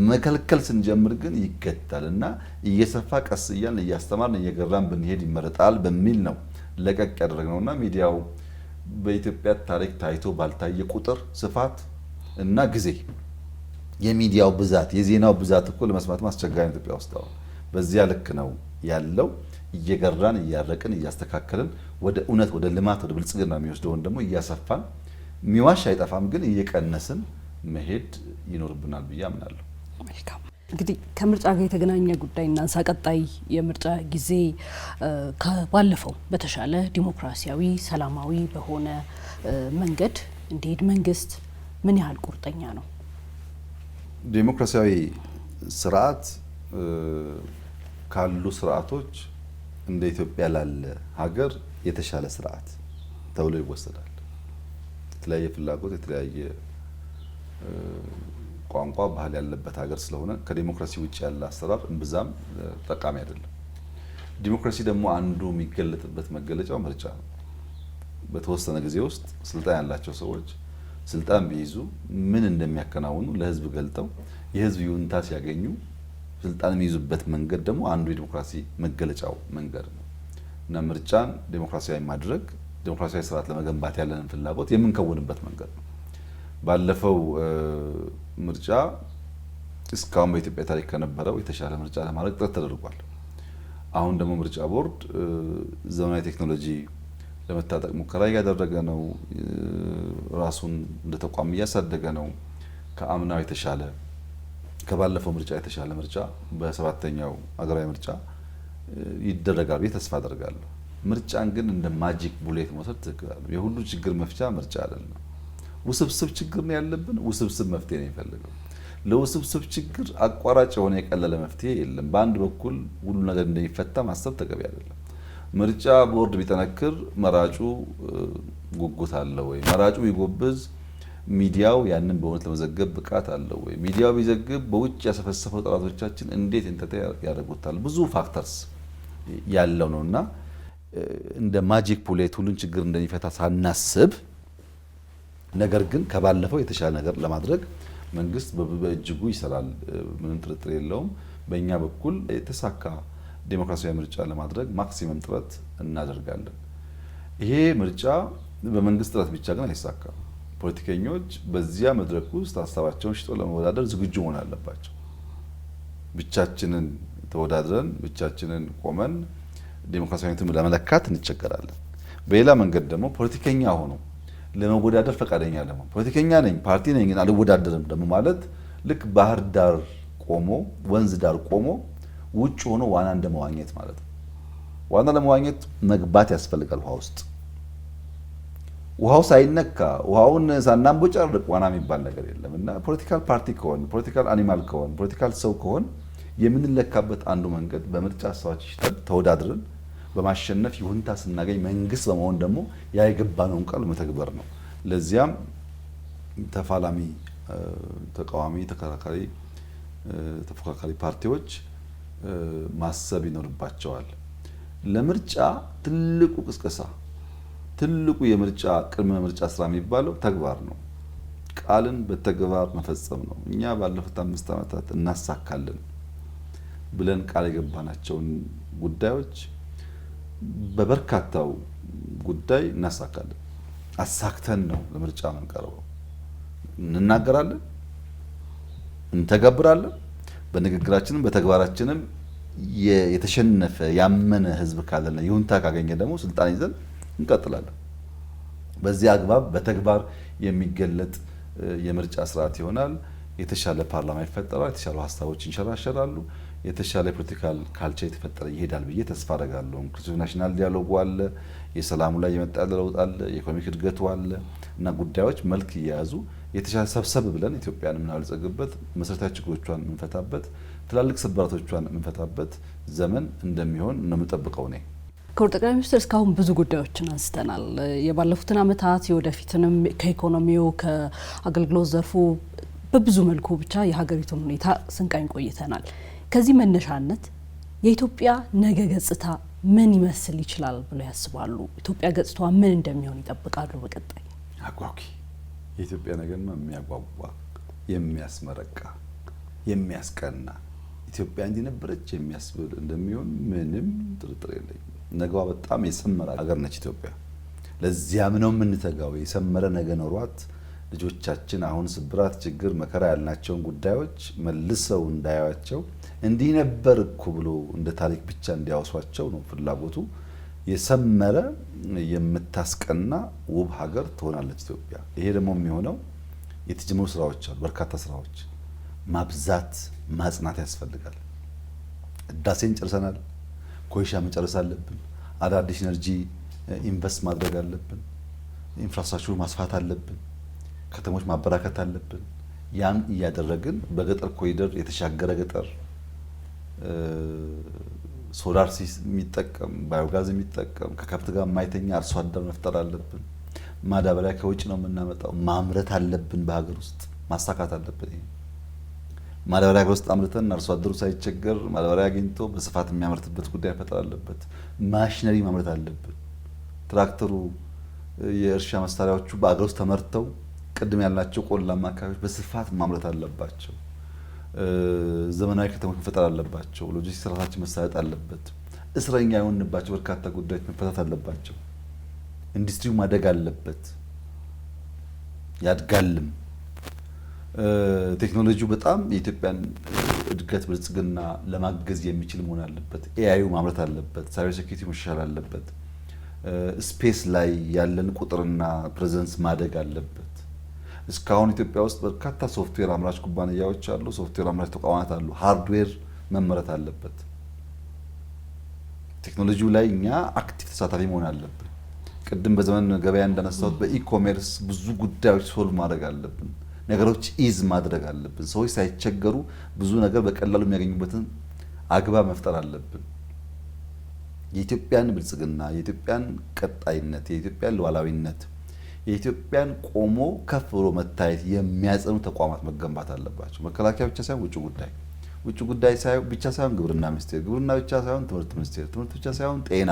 መከልከል ስንጀምር ግን ይገታል እና እየሰፋ ቀስ እያልን እያስተማርን እየገራን ብንሄድ ይመረጣል በሚል ነው ለቀቅ ያደረግነውና ሚዲያው በኢትዮጵያ ታሪክ ታይቶ ባልታየ ቁጥር ስፋት እና ጊዜ የሚዲያው ብዛት የዜናው ብዛት እኮ ለመስማት አስቸጋሪ ኢትዮጵያ ውስጥ አሁን በዚያ ልክ ነው ያለው። እየገራን እያረቅን እያስተካከልን ወደ እውነት ወደ ልማት ወደ ብልጽግና የሚወስደውን ደግሞ እያሰፋን የሚዋሽ አይጠፋም ግን እየቀነስን መሄድ ይኖርብናል ብዬ አምናለሁ። መልካም እንግዲህ ከምርጫ ጋር የተገናኘ ጉዳይ እናንሳ። ቀጣይ የምርጫ ጊዜ ከባለፈው በተሻለ ዲሞክራሲያዊ ሰላማዊ በሆነ መንገድ እንዲሄድ መንግስት ምን ያህል ቁርጠኛ ነው? ዲሞክራሲያዊ ስርዓት ካሉ ስርዓቶች እንደ ኢትዮጵያ ላለ ሀገር የተሻለ ስርዓት ተብሎ ይወሰዳል። የተለያየ ፍላጎት፣ የተለያየ ቋንቋ፣ ባህል ያለበት ሀገር ስለሆነ ከዲሞክራሲ ውጭ ያለ አሰራር እምብዛም ጠቃሚ አይደለም። ዲሞክራሲ ደግሞ አንዱ የሚገለጥበት መገለጫው ምርጫ ነው። በተወሰነ ጊዜ ውስጥ ስልጣን ያላቸው ሰዎች ስልጣን ቢይዙ ምን እንደሚያከናውኑ ለህዝብ ገልጠው የህዝብ ይሁንታ ሲያገኙ ስልጣን የሚይዙበት መንገድ ደግሞ አንዱ የዲሞክራሲ መገለጫው መንገድ ነው እና ምርጫን ዲሞክራሲያዊ ማድረግ ዲሞክራሲያዊ ስርዓት ለመገንባት ያለንን ፍላጎት የምንከውንበት መንገድ ነው። ባለፈው ምርጫ እስካሁን በኢትዮጵያ ታሪክ ከነበረው የተሻለ ምርጫ ለማድረግ ጥረት ተደርጓል። አሁን ደግሞ ምርጫ ቦርድ ዘመናዊ ቴክኖሎጂ ለመታጠቅ ሙከራ እያደረገ ነው። ራሱን እንደ ተቋም እያሳደገ ነው። ከአምናው የተሻለ ከባለፈው ምርጫ የተሻለ ምርጫ በሰባተኛው ሀገራዊ ምርጫ ይደረጋል ብዬ ተስፋ አደርጋለሁ። ምርጫን ግን እንደ ማጂክ ቡሌት መውሰድ ትክክል አይደለም። የሁሉ ችግር መፍቻ ምርጫ አይደለም። ውስብስብ ችግር ነው ያለብን፣ ውስብስብ መፍትሄ ነው የሚፈልገው። ለውስብስብ ችግር አቋራጭ የሆነ የቀለለ መፍትሄ የለም። በአንድ በኩል ሁሉ ነገር እንደሚፈታ ማሰብ ተገቢ አይደለም። ምርጫ ቦርድ ቢጠነክር መራጩ ጉጉት አለው ወይ? መራጩ ቢጎብዝ ሚዲያው ያንን በእውነት ለመዘገብ ብቃት አለው ወይ? ሚዲያው ቢዘግብ በውጭ ያሰፈሰፈው ጠላቶቻችን እንዴት እንተተ ያደርጉታል? ብዙ ፋክተርስ ያለው ነውና እንደ ማጂክ ፑሌት ሁሉን ችግር እንደሚፈታ ሳናስብ፣ ነገር ግን ከባለፈው የተሻለ ነገር ለማድረግ መንግስት በእጅጉ ይሰራል። ምንም ጥርጥር የለውም። በእኛ በኩል የተሳካ ዲሞክራሲያዊ ምርጫ ለማድረግ ማክሲመም ጥረት እናደርጋለን። ይሄ ምርጫ በመንግስት ጥረት ብቻ ግን አይሳካም። ፖለቲከኞች በዚያ መድረክ ውስጥ ሀሳባቸውን ሽጠው ለመወዳደር ዝግጁ መሆን አለባቸው። ብቻችንን ተወዳድረን ብቻችንን ቆመን ዲሞክራሲያዊነትን ለመለካት እንቸገራለን። በሌላ መንገድ ደግሞ ፖለቲከኛ ሆኖ ለመወዳደር ፈቃደኛ ለመሆን ፖለቲከኛ ነኝ ፓርቲ ነኝ ግን አልወዳደርም ደግሞ ማለት ልክ ባህር ዳር ቆሞ ወንዝ ዳር ቆሞ ውጭ ሆኖ ዋና እንደመዋኘት ማለት ነው። ዋና ለመዋኘት መግባት ያስፈልጋል ውሃ ውስጥ። ውሃው ሳይነካ ውሃውን ሳናንቦጫርቅ ዋና የሚባል ነገር የለም እና ፖለቲካል ፓርቲ ከሆን ፖለቲካል አኒማል ከሆን ፖለቲካል ሰው ከሆን የምንለካበት አንዱ መንገድ በምርጫ ሀሳባች ሽተን ተወዳድረን በማሸነፍ ይሁንታ ስናገኝ መንግስት በመሆን ደግሞ ያ የገባነውን ቃል መተግበር ነው። ለዚያም ተፋላሚ፣ ተቃዋሚ፣ ተፎካካሪ ፓርቲዎች ማሰብ ይኖርባቸዋል። ለምርጫ ትልቁ ቅስቀሳ ትልቁ የምርጫ ቅድመ ምርጫ ስራ የሚባለው ተግባር ነው። ቃልን በተግባር መፈጸም ነው። እኛ ባለፉት 5 ዓመታት እናሳካለን ብለን ቃል የገባናቸውን ጉዳዮች በበርካታው ጉዳይ እናሳካለን። አሳክተን ነው ለምርጫ የምንቀርበው። እንናገራለን፣ እንተገብራለን። በንግግራችንም በተግባራችንም የተሸነፈ ያመነ ህዝብ ካለና ይሁንታ ካገኘ ደግሞ ስልጣን ይዘን እንቀጥላለን። በዚህ አግባብ በተግባር የሚገለጥ የምርጫ ስርዓት ይሆናል። የተሻለ ፓርላማ ይፈጠራል። የተሻሉ ሀሳቦች ይንሸራሸራሉ። የተሻለ ፖለቲካል ካልቸር የተፈጠረ ይሄዳል ብዬ ተስፋ አደርጋለሁ። ኢንክሉሲቭ ናሽናል ዲያሎግ አለ፣ የሰላሙ ላይ የመጣ ለውጥ አለ፣ የኢኮኖሚክ እድገቱ አለ እና ጉዳዮች መልክ እየያዙ የተሻለ ሰብሰብ ብለን ኢትዮጵያን የምናበለጽግበት መሰረታዊ ችግሮቿን የምንፈታበት ትላልቅ ስብራቶቿን የምንፈታበት ዘመን እንደሚሆን ነው የምጠብቀው እኔ። ክቡር ጠቅላይ ሚኒስትር እስካሁን ብዙ ጉዳዮችን አንስተናል። የባለፉትን ዓመታት የወደፊትንም ከኢኮኖሚው ከአገልግሎት ዘርፉ በብዙ መልኩ ብቻ የሀገሪቱን ሁኔታ ስንቃኝ ቆይተናል። ከዚህ መነሻነት የኢትዮጵያ ነገ ገጽታ ምን ይመስል ይችላል ብለው ያስባሉ? ኢትዮጵያ ገጽታዋ ምን እንደሚሆን ይጠብቃሉ? በቀጣይ አጓጊ የኢትዮጵያ ነገርማ የሚያጓጓ የሚያስመረቃ የሚያስቀና ኢትዮጵያ እንዲነበረች የሚያስብል እንደሚሆን ምንም ጥርጥር የለኝም። ነገዋ በጣም የሰመረ ሀገር ነች ኢትዮጵያ። ለዚያም ነው የምንተጋው። የሰመረ ነገ ኖሯት ልጆቻችን አሁን ስብራት፣ ችግር፣ መከራ ያልናቸውን ጉዳዮች መልሰው እንዳያዩአቸው እንዲህ ነበር እኮ ብሎ እንደ ታሪክ ብቻ እንዲያወሷቸው ነው ፍላጎቱ። የሰመረ የምታስቀና ውብ ሀገር ትሆናለች ኢትዮጵያ። ይሄ ደግሞ የሚሆነው የተጀመሩ ስራዎች አሉ። በርካታ ስራዎች ማብዛት ማጽናት ያስፈልጋል። ህዳሴን ጨርሰናል። ኮይሻ መጨረስ አለብን። አዳዲስ ኢነርጂ ኢንቨስት ማድረግ አለብን። ኢንፍራስትራክቸሩ ማስፋት አለብን። ከተሞች ማበራከት አለብን። ያን እያደረግን በገጠር ኮሪደር የተሻገረ ገጠር ሶላር የሚጠቀም ባዮጋዝ የሚጠቀም ከከብት ጋር የማይተኛ አርሶ አደር መፍጠር አለብን። ማዳበሪያ ከውጭ ነው የምናመጣው፣ ማምረት አለብን። በሀገር ውስጥ ማሳካት አለብን። ይሄ ማዳበሪያ ሀገር ውስጥ አምርተን አርሶ አደሩ ሳይቸገር ማዳበሪያ አግኝቶ በስፋት የሚያመርትበት ጉዳይ መፈጠር አለበት። ማሽነሪ ማምረት አለብን። ትራክተሩ፣ የእርሻ መሳሪያዎቹ በአገር ውስጥ ተመርተው ቅድም ያልናቸው ቆላማ አካባቢዎች በስፋት ማምረት አለባቸው። ዘመናዊ ከተሞች መፈጠር አለባቸው። ሎጂስቲክስ ስራታችን መሳለጥ አለበት። እስረኛ የሆንባቸው በርካታ ጉዳዮች መፈታት አለባቸው። ኢንዱስትሪው ማደግ አለበት፣ ያድጋልም። ቴክኖሎጂው በጣም የኢትዮጵያን እድገት ብልጽግና ለማገዝ የሚችል መሆን አለበት። ኤአዩ ማምረት አለበት። ሳይበር ሴኩሪቲ መሻሻል አለበት። ስፔስ ላይ ያለን ቁጥርና ፕሬዘንስ ማደግ አለበት። እስካሁን ኢትዮጵያ ውስጥ በርካታ ሶፍትዌር አምራች ኩባንያዎች አሉ፣ ሶፍትዌር አምራች ተቋማት አሉ። ሃርድዌር መመረት አለበት። ቴክኖሎጂው ላይ እኛ አክቲቭ ተሳታፊ መሆን አለብን። ቅድም በዘመን ገበያ እንዳነሳሁት በኢኮሜርስ ብዙ ጉዳዮች ሶልቭ ማድረግ አለብን። ነገሮች ኢዝ ማድረግ አለብን። ሰዎች ሳይቸገሩ ብዙ ነገር በቀላሉ የሚያገኙበትን አግባብ መፍጠር አለብን። የኢትዮጵያን ብልጽግና፣ የኢትዮጵያን ቀጣይነት፣ የኢትዮጵያን ሉዓላዊነት፣ የኢትዮጵያን ቆሞ ከፍ ብሎ መታየት የሚያጸኑ ተቋማት መገንባት አለባቸው። መከላከያ ብቻ ሳይሆን ውጭ ጉዳይ ብቻ ሳይሆን ግብርና ሚኒስቴር፣ ግብርና ብቻ ሳይሆን ትምህርት ሚኒስቴር፣ ትምህርት ብቻ ሳይሆን ጤና፣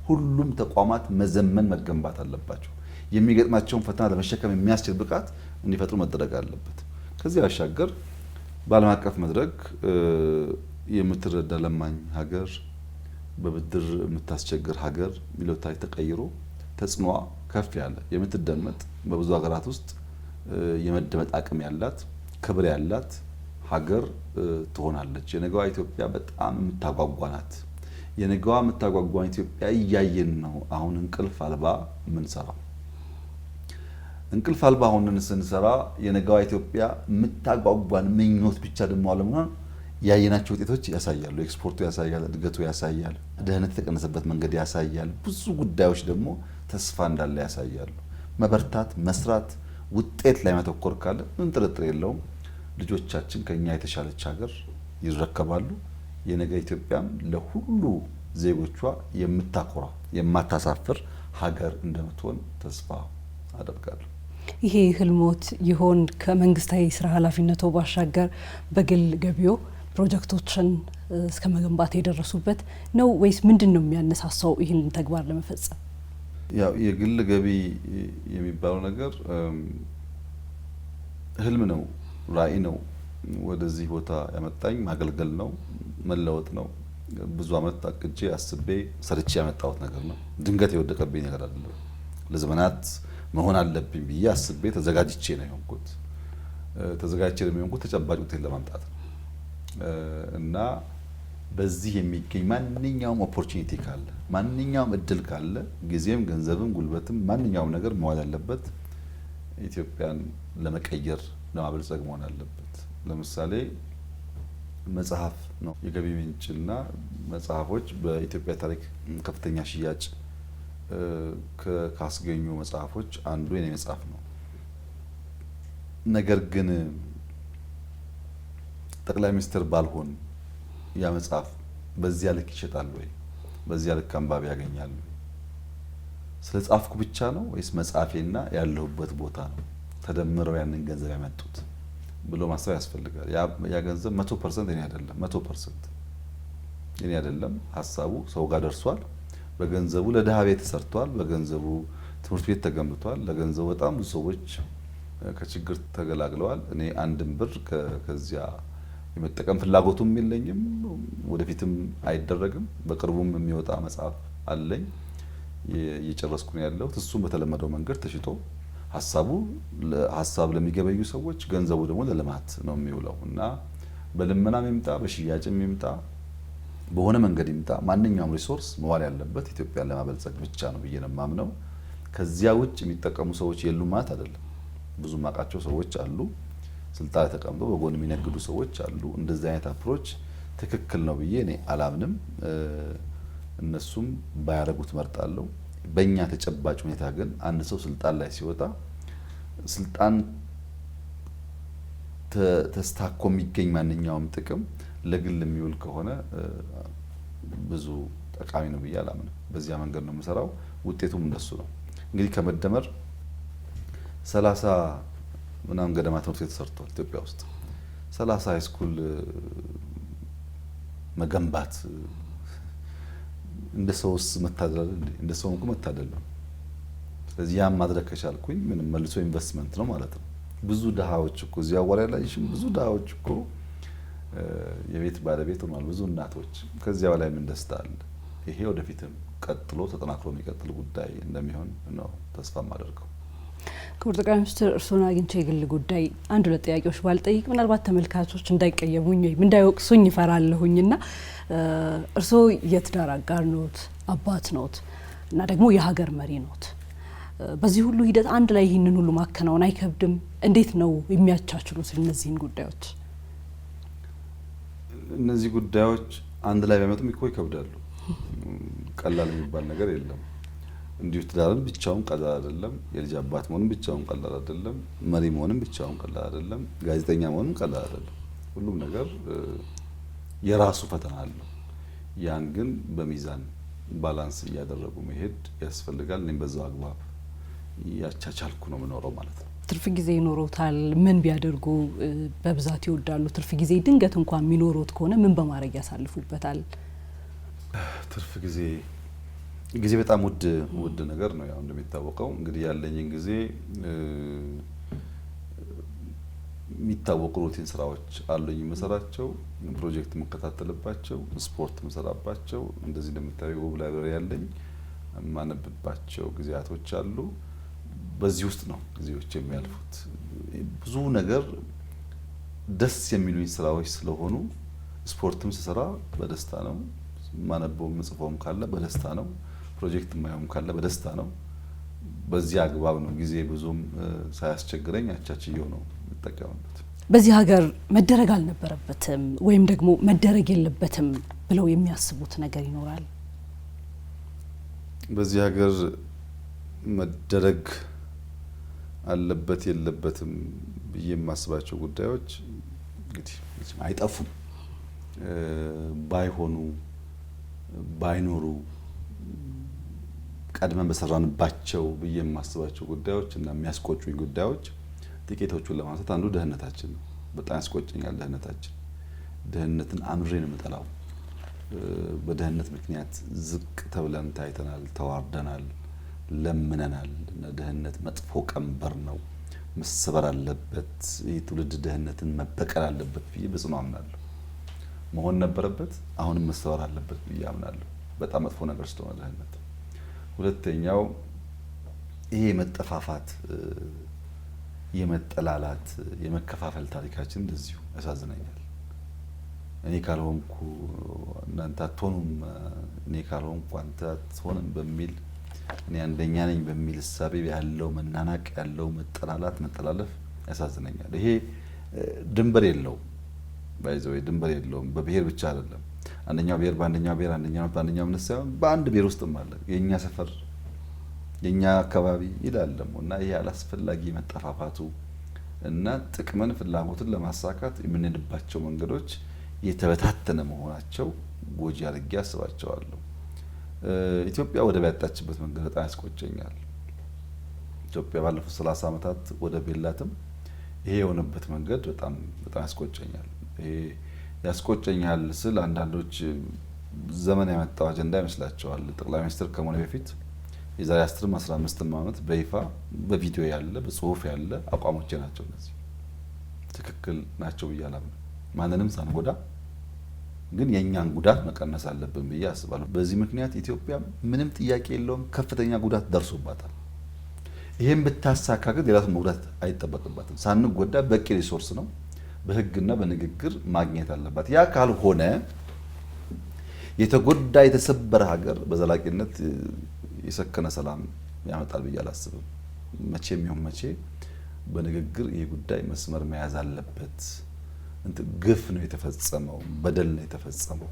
ሁሉም ተቋማት መዘመን መገንባት አለባቸው። የሚገጥማቸውን ፈተና ለመሸከም የሚያስችል ብቃት እንዲፈጥሩ መደረግ አለበት። ከዚህ ባሻገር በዓለም አቀፍ መድረክ የምትረዳ ለማኝ ሀገር፣ በብድር የምታስቸግር ሀገር የሚለው ታሪክ ተቀይሮ ተጽዕኖዋ ከፍ ያለ የምትደመጥ በብዙ ሀገራት ውስጥ የመደመጥ አቅም ያላት ክብር ያላት ሀገር ትሆናለች። የነገዋ ኢትዮጵያ በጣም የምታጓጓ ናት። የነገዋ የምታጓጓን ኢትዮጵያ እያየን ነው። አሁን እንቅልፍ አልባ የምንሰራው እንቅልፍ አልባ ሆነን ስንሰራ የነገዋ ኢትዮጵያ የምታጓጓን ምኞት ብቻ ደግሞ አለመሆን ያየናቸው ውጤቶች ያሳያሉ። ኤክስፖርቱ ያሳያል፣ እድገቱ ያሳያል፣ ድህነት የተቀነሰበት መንገድ ያሳያል። ብዙ ጉዳዮች ደግሞ ተስፋ እንዳለ ያሳያሉ። መበርታት፣ መስራት፣ ውጤት ላይ ማተኮር ካለ ምን ጥርጥር የለውም ልጆቻችን ከኛ የተሻለች ሀገር ይረከባሉ። የነገ ኢትዮጵያም ለሁሉ ዜጎቿ የምታኮራ የማታሳፍር ሀገር እንደምትሆን ተስፋ አደርጋለሁ። ይሄ ህልሞት ይሆን ከመንግስታዊ ስራ ኃላፊነቱ ባሻገር በግል ገቢው ፕሮጀክቶችን እስከ መገንባት የደረሱበት ነው ወይስ ምንድን ነው የሚያነሳሳው ይህን ተግባር ለመፈጸም? ያው የግል ገቢ የሚባለው ነገር ህልም ነው፣ ራዕይ ነው። ወደዚህ ቦታ ያመጣኝ ማገልገል ነው፣ መለወጥ ነው። ብዙ አመት አቅጄ አስቤ ሰርቼ ያመጣሁት ነገር ነው። ድንገት የወደቀብኝ ነገር አይደለም። ለዘመናት መሆን አለብኝ ብዬ አስቤ ተዘጋጅቼ ነው የሆንኩት። ተዘጋጅቼ ነው የሆንኩት ተጨባጭ ውጤት ለማምጣት እና በዚህ የሚገኝ ማንኛውም ኦፖርቹኒቲ ካለ ማንኛውም እድል ካለ ጊዜም ገንዘብም ጉልበትም ማንኛውም ነገር መዋል ያለበት ኢትዮጵያን ለመቀየር ለማበልጸግ መሆን አለበት። ለምሳሌ መጽሐፍ ነው የገቢ ምንጭና መጽሐፎች በኢትዮጵያ ታሪክ ከፍተኛ ሽያጭ ካስገኙ መጽሐፎች አንዱ የኔ መጽሐፍ ነው። ነገር ግን ጠቅላይ ሚኒስትር ባልሆን ያ መጽሐፍ በዚያ ልክ ይሸጣል ወይ? በዚያ ልክ አንባቢ ያገኛል ወይ? ስለ ጻፍኩ ብቻ ነው ወይስ መጽሐፌና ያለሁበት ቦታ ነው ተደምረው ያንን ገንዘብ ያመጡት ብሎ ማሰብ ያስፈልጋል። ያ ገንዘብ 100% የኔ አይደለም። 100% የኔ አይደለም። ሀሳቡ ሰው ጋር ደርሷል። በገንዘቡ ለድሃ ቤት ተሰርቷል። በገንዘቡ ትምህርት ቤት ተገንብቷል። ለገንዘቡ በጣም ብዙ ሰዎች ከችግር ተገላግለዋል። እኔ አንድም ብር ከዚያ የመጠቀም ፍላጎቱም የለኝም፣ ወደፊትም አይደረግም። በቅርቡም የሚወጣ መጽሐፍ አለኝ እየጨረስኩ ነው ያለሁት። እሱም በተለመደው መንገድ ተሽጦ ሀሳብ ለሚገበዩ ሰዎች፣ ገንዘቡ ደግሞ ለልማት ነው የሚውለው እና በልመናም ይምጣ በሽያጭም ይምጣ በሆነ መንገድ ይምጣ ማንኛውም ሪሶርስ መዋል ያለበት ኢትዮጵያን ለማበልጸግ ብቻ ነው ብዬ ነው የማምነው። ከዚያ ውጭ የሚጠቀሙ ሰዎች የሉም ማለት አይደለም። ብዙ ማቃቸው ሰዎች አሉ። ስልጣን ተቀምጦ በጎን የሚነግዱ ሰዎች አሉ። እንደዚህ አይነት አፕሮች ትክክል ነው ብዬ እኔ አላምንም። እነሱም ባያረጉት መርጣለሁ። በእኛ ተጨባጭ ሁኔታ ግን አንድ ሰው ስልጣን ላይ ሲወጣ ስልጣን ተስታኮ የሚገኝ ማንኛውም ጥቅም ለግል የሚውል ከሆነ ብዙ ጠቃሚ ነው ብዬ አላምንም። በዚያ መንገድ ነው የምሰራው። ውጤቱም እንደሱ ነው። እንግዲህ ከመደመር 30 ምናምን ገደማ ትምህርት ቤት ተሰርቷል ኢትዮጵያ ውስጥ። 30 ሃይስኩል መገንባት እንደ ሰውስ መታደል እንደ ሰው መታደል ነው። ስለዚህ ያን ማድረግ ከቻልኩኝ ምንም መልሶ ኢንቨስትመንት ነው ማለት ነው። ብዙ ድሃዎች እኮ እዚህ አዋራ ላይ ብዙ ድሃዎች እኮ የቤት ባለቤት ሆኗል። ብዙ እናቶች ከዚያ በላይ ምን ደስታ አለ። ይሄ ወደፊትም ቀጥሎ ተጠናክሮ የሚቀጥል ጉዳይ እንደሚሆን ነው ተስፋ የማደርገው። ክቡር ጠቅላይ ሚኒስትር እርስዎን አግኝቼ የግል ጉዳይ አንድ ሁለት ጥያቄዎች ባልጠይቅ ምናልባት ተመልካቾች እንዳይቀየሙኝ ወይም እንዳይወቅሱኝ ይፈራለሁኝና እርስዎ የትዳር አጋር ኖት፣ አባት ኖት እና ደግሞ የሀገር መሪ ኖት። በዚህ ሁሉ ሂደት አንድ ላይ ይህንን ሁሉ ማከናወን አይከብድም? እንዴት ነው የሚያቻችሉት እነዚህን ጉዳዮች? እነዚህ ጉዳዮች አንድ ላይ ቢመጡም እኮ ይከብዳሉ። ቀላል የሚባል ነገር የለም። እንዲሁ ትዳርን ብቻውን ቀላል አይደለም። የልጅ አባት መሆንም ብቻውን ቀላል አይደለም። መሪ መሆንም ብቻውን ቀላል አይደለም። ጋዜጠኛ መሆንም ቀላል አይደለም። ሁሉም ነገር የራሱ ፈተና አለው። ያን ግን በሚዛን ባላንስ እያደረጉ መሄድ ያስፈልጋል። እኔም በዛው አግባብ ያቻቻልኩ ነው የምኖረው ማለት ነው። ትርፍ ጊዜ ይኖሮታል? ምን ቢያደርጉ በብዛት ይወዳሉ? ትርፍ ጊዜ ድንገት እንኳን የሚኖሩት ከሆነ ምን በማድረግ ያሳልፉበታል? ትርፍ ጊዜ በጣም ውድ ነገር ነው። ያው እንደሚታወቀው እንግዲህ ያለኝን ጊዜ የሚታወቁ ሩቲን ስራዎች አሉኝ የምሰራቸው፣ ፕሮጀክት የምከታተልባቸው፣ ስፖርት የምሰራባቸው፣ እንደዚህ እንደምታየው ውብ ላይብረሪ ያለኝ የማነብባቸው ጊዜያቶች አሉ። በዚህ ውስጥ ነው ጊዜዎች የሚያልፉት። ብዙ ነገር ደስ የሚሉኝ ስራዎች ስለሆኑ ስፖርትም ስሰራ በደስታ ነው። ማነበውም ምጽፈውም ካለ በደስታ ነው። ፕሮጀክት ማየውም ካለ በደስታ ነው። በዚህ አግባብ ነው ጊዜ ብዙም ሳያስቸግረኝ አቻችየው ነው የምጠቀምበት። በዚህ ሀገር መደረግ አልነበረበትም ወይም ደግሞ መደረግ የለበትም ብለው የሚያስቡት ነገር ይኖራል? በዚህ ሀገር መደረግ አለበት የለበትም ብዬ የማስባቸው ጉዳዮች እንግዲህ አይጠፉም። ባይሆኑ ባይኖሩ ቀድመን በሰራንባቸው ብዬ የማስባቸው ጉዳዮች እና የሚያስቆጩኝ ጉዳዮች ጥቂቶቹን ለማንሳት አንዱ ደህንነታችን ነው። በጣም ያስቆጨኛል ደህንነታችን። ድህነትን አምሬ ነው የምጠላው። በድህነት ምክንያት ዝቅ ተብለን ታይተናል፣ ተዋርደናል፣ ለምነናል። እና ድህነት መጥፎ ቀንበር ነው፣ መሰበር አለበት። ይህ ትውልድ ድህነትን መበቀል አለበት ብዬ በጽኑ አምናለሁ። መሆን ነበረበት፣ አሁንም መሰበር አለበት ብዬ አምናለሁ። በጣም መጥፎ ነገር ስለሆነ ድህነት። ሁለተኛው ይሄ መጠፋፋት፣ የመጠላላት፣ የመከፋፈል ታሪካችን እንደዚሁ ያሳዝነኛል። እኔ ካልሆንኩ እናንተ አትሆኑም፣ እኔ ካልሆንኩ አንተ አትሆንም በሚል እኔ አንደኛ ነኝ በሚል እሳቤ ያለው መናናቅ፣ ያለው መጠላላት፣ መጠላለፍ ያሳዝነኛል። ይሄ ድንበር የለውም፣ ባይዘው ድንበር የለውም። በብሔር ብቻ አይደለም። አንደኛው ብሔር በአንደኛው ብሔር፣ አንደኛው በአንደኛው እምነት ሳይሆን በአንድ ብሔር ውስጥም አለ። የኛ ሰፈር የኛ አካባቢ ይላል ደግሞ እና ይሄ አላስፈላጊ መጠፋፋቱ እና ጥቅምን ፍላጎትን ለማሳካት የምንሄድባቸው መንገዶች የተበታተነ መሆናቸው ጎጂ አድርጌ አስባቸዋለሁ። ኢትዮጵያ ወደብ ያጣችበት መንገድ በጣም ያስቆጨኛል። ኢትዮጵያ ባለፉት 30 ዓመታት ወደብ የላትም። ይሄ የሆነበት መንገድ በጣም ያስቆጨኛል። ይሄ ያስቆጨኛል ስል አንዳንዶች ዘመን ያመጣው አጀንዳ ይመስላቸዋል። ጠቅላይ ሚኒስትር ከመሆኑ በፊት የዛሬ 10-15 ዓመት በይፋ በቪዲዮ ያለ በጽሁፍ ያለ አቋሞቼ ናቸው። እነዚህ ትክክል ናቸው ብዬ አላምንም። ማንንም ሳንጎዳ ግን የኛን ጉዳት መቀነስ አለብን ብዬ አስባለሁ። በዚህ ምክንያት ኢትዮጵያ ምንም ጥያቄ የለውም ከፍተኛ ጉዳት ደርሶባታል። ይሄን ብታሳካ ግን ሌላውን መጉዳት አይጠበቅባትም። ሳንጎዳ በቂ ሪሶርስ ነው በህግና በንግግር ማግኘት አለባት። ያ ካልሆነ የተጎዳ የተሰበረ ሀገር በዘላቂነት የሰከነ ሰላም ያመጣል ብዬ አላስብም። መቼም ይሁን መቼ በንግግር ይህ ጉዳይ መስመር መያዝ አለበት። ግፍ ነው የተፈጸመው፣ በደል ነው የተፈጸመው።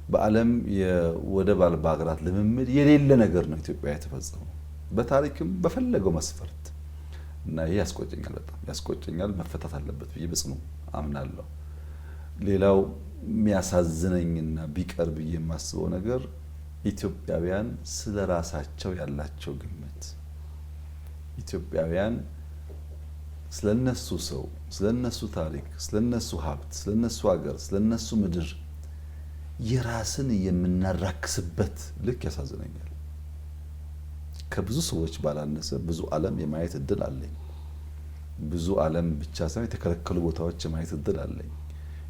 በዓለም የወደብ አልባ ሀገራት ልምምድ የሌለ ነገር ነው ኢትዮጵያ የተፈጸመው በታሪክም በፈለገው መስፈርት እና ይሄ ያስቆጨኛል፣ በጣም ያስቆጨኛል። መፈታት አለበት ብዬ በጽኑ አምናለሁ። ሌላው የሚያሳዝነኝና ቢቀር ብዬ የማስበው ነገር ኢትዮጵያውያን ስለ ራሳቸው ያላቸው ግምት፣ ኢትዮጵያውያን ስለነሱ ሰው፣ ስለነሱ ታሪክ፣ ስለነሱ ሀብት፣ ስለነሱ ሀገር፣ ስለነሱ ምድር የራስን የምናራክስበት ልክ ያሳዝነኛል። ከብዙ ሰዎች ባላነሰ ብዙ ዓለም የማየት እድል አለኝ። ብዙ ዓለም ብቻ ሳይሆን የተከለከሉ ቦታዎች የማየት እድል አለኝ።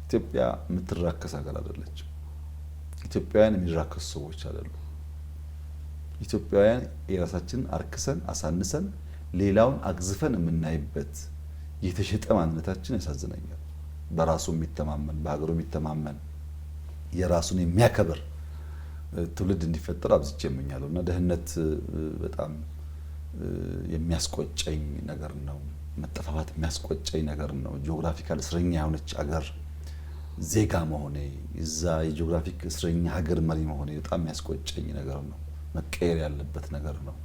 ኢትዮጵያ የምትራከስ ሀገር አይደለችም። ኢትዮጵያውያን የሚራከሱ ሰዎች አይደሉም። ኢትዮጵያውያን የራሳችንን አርክሰን አሳንሰን ሌላውን አግዝፈን የምናይበት የተሸጠ ማንነታችን ያሳዝነኛል። በራሱ የሚተማመን በሀገሩ የሚተማመን የራሱን የሚያከብር ትውልድ እንዲፈጠር አብዝቼ እመኛለሁ እና ደህንነት በጣም የሚያስቆጨኝ ነገር ነው። መጠፋፋት የሚያስቆጨኝ ነገር ነው። ጂኦግራፊካል እስረኛ የሆነች አገር ዜጋ መሆኔ፣ እዛ የጂኦግራፊክ እስረኛ ሀገር መሪ መሆኔ በጣም የሚያስቆጨኝ ነገር ነው። መቀየር ያለበት ነገር ነው።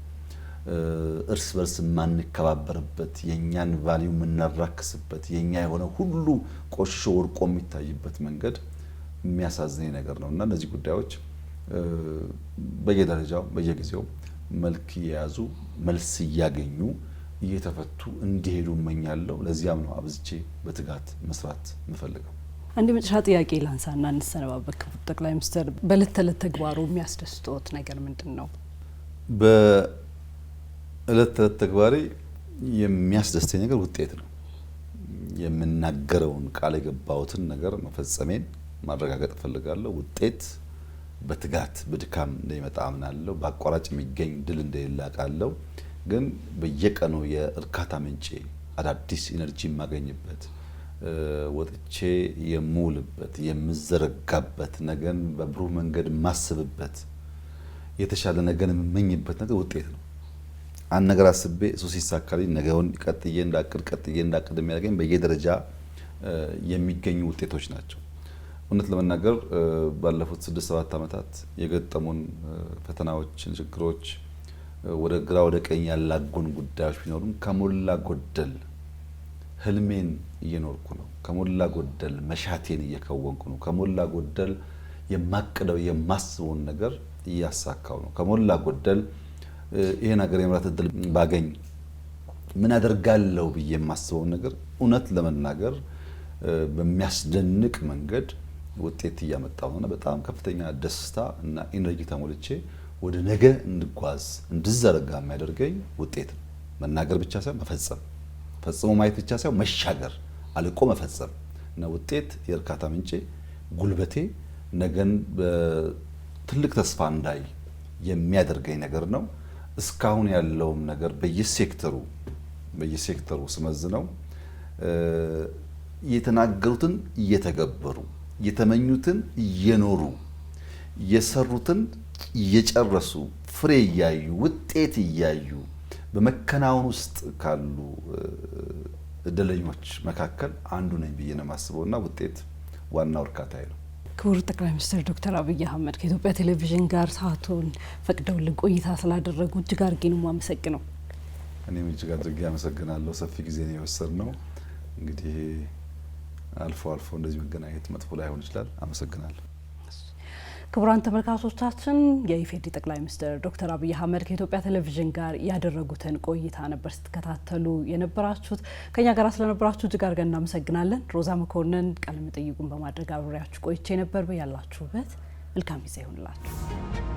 እርስ በርስ የማንከባበርበት፣ የእኛን ቫሊዩ የምናራክስበት፣ የእኛ የሆነ ሁሉ ቆሽሾ ወድቆ የሚታይበት መንገድ የሚያሳዝነኝ ነገር ነው እና እነዚህ ጉዳዮች በየደረጃው በየጊዜው መልክ እየያዙ መልስ እያገኙ እየተፈቱ እንዲሄዱ እመኛለሁ። ለዚያም ነው አብዝቼ በትጋት መስራት የምፈልገው። አንድ መጨረሻ ጥያቄ ላንሳና እንሰነባበት። ክቡር ጠቅላይ ሚኒስትር በዕለት ተዕለት ተግባሩ የሚያስደስቶት ነገር ምንድን ነው? በዕለት ተዕለት ተግባሬ የሚያስደስተኝ ነገር ውጤት ነው። የምናገረውን ቃል የገባሁትን ነገር መፈጸሜን ማረጋገጥ እፈልጋለሁ። ውጤት በትጋት በድካም እንደሚመጣ አምናለሁ። በአቋራጭ የሚገኝ ድል እንደሌለ አውቃለሁ። ግን በየቀኑ የእርካታ ምንጬ አዳዲስ ኢነርጂ የማገኝበት፣ ወጥቼ የምውልበት፣ የምዘረጋበት፣ ነገን በብሩህ መንገድ የማስብበት፣ የተሻለ ነገን የምመኝበት ነገር ውጤት ነው። አንድ ነገር አስቤ እሱ ሲሳካልኝ ነገውን ቀጥዬ እንዳቅድ የሚያደርገኝ በየደረጃ የሚገኙ ውጤቶች ናቸው። እውነት ለመናገር ባለፉት 6-7 ዓመታት የገጠሙን ፈተናዎች፣ ችግሮች፣ ወደ ግራ ወደ ቀኝ ያላጉን ጉዳዮች ቢኖሩም ከሞላ ጎደል ህልሜን እየኖርኩ ነው። ከሞላ ጎደል መሻቴን እየከወንኩ ነው። ከሞላ ጎደል የማቅደው የማስበውን ነገር እያሳካው ነው። ከሞላ ጎደል ይሄን ሀገር የመራት እድል ባገኝ ምን አደርጋለሁ ብዬ የማስበውን ነገር እውነት ለመናገር በሚያስደንቅ መንገድ ውጤት እያመጣው ነው። በጣም ከፍተኛ ደስታ እና ኢነርጂ ተሞልቼ ወደ ነገ እንድጓዝ እንድዘረጋ የሚያደርገኝ ውጤት ነው። መናገር ብቻ ሳይሆን መፈጸም፣ ፈጽሞ ማየት ብቻ ሳይሆን መሻገር፣ አልቆ መፈጸም እና ውጤት የእርካታ ምንጬ፣ ጉልበቴ፣ ነገን በትልቅ ተስፋ እንዳይ የሚያደርገኝ ነገር ነው። እስካሁን ያለውም ነገር በየሴክተሩ ስመዝነው የተናገሩትን እየተገበሩ፣ የተመኙትን እየኖሩ፣ የሰሩትን እየጨረሱ፣ ፍሬ እያዩ፣ ውጤት እያዩ በመከናወን ውስጥ ካሉ እድለኞች መካከል አንዱ ነኝ ብዬ ነው የማስበውና ውጤት ዋናው እርካታዬ ነው። ክቡር ጠቅላይ ሚኒስትር ዶክተር አብይ አህመድ ከኢትዮጵያ ቴሌቪዥን ጋር ሰዓቱን ፈቅደውልን ቆይታ ስላደረጉ እጅግ አድርጌ ነው የማመሰግነው። እኔም እጅግ አድርጌ አመሰግናለሁ። ሰፊ ጊዜ ነው የወሰድነው። እንግዲህ አልፎ እንደዚህ መገናኘት መጥፎ ላይሆን ይችላል። አመሰግናለሁ። ክቡራን ተመልካቾቻችን የኢፌዴሪ ጠቅላይ ሚኒስትር ዶክተር አብይ አህመድ ከኢትዮጵያ ቴሌቪዥን ጋር ያደረጉትን ቆይታ ነበር ስትከታተሉ የነበራችሁት። ከኛ ጋር ስለነበራችሁ እጅግ አድርገን እናመሰግናለን። ሮዛ መኮንን ቃለ መጠይቁን በማድረግ አብሬያችሁ ቆይቼ ነበር። በያላችሁበት መልካም ጊዜ ይሁንላችሁ።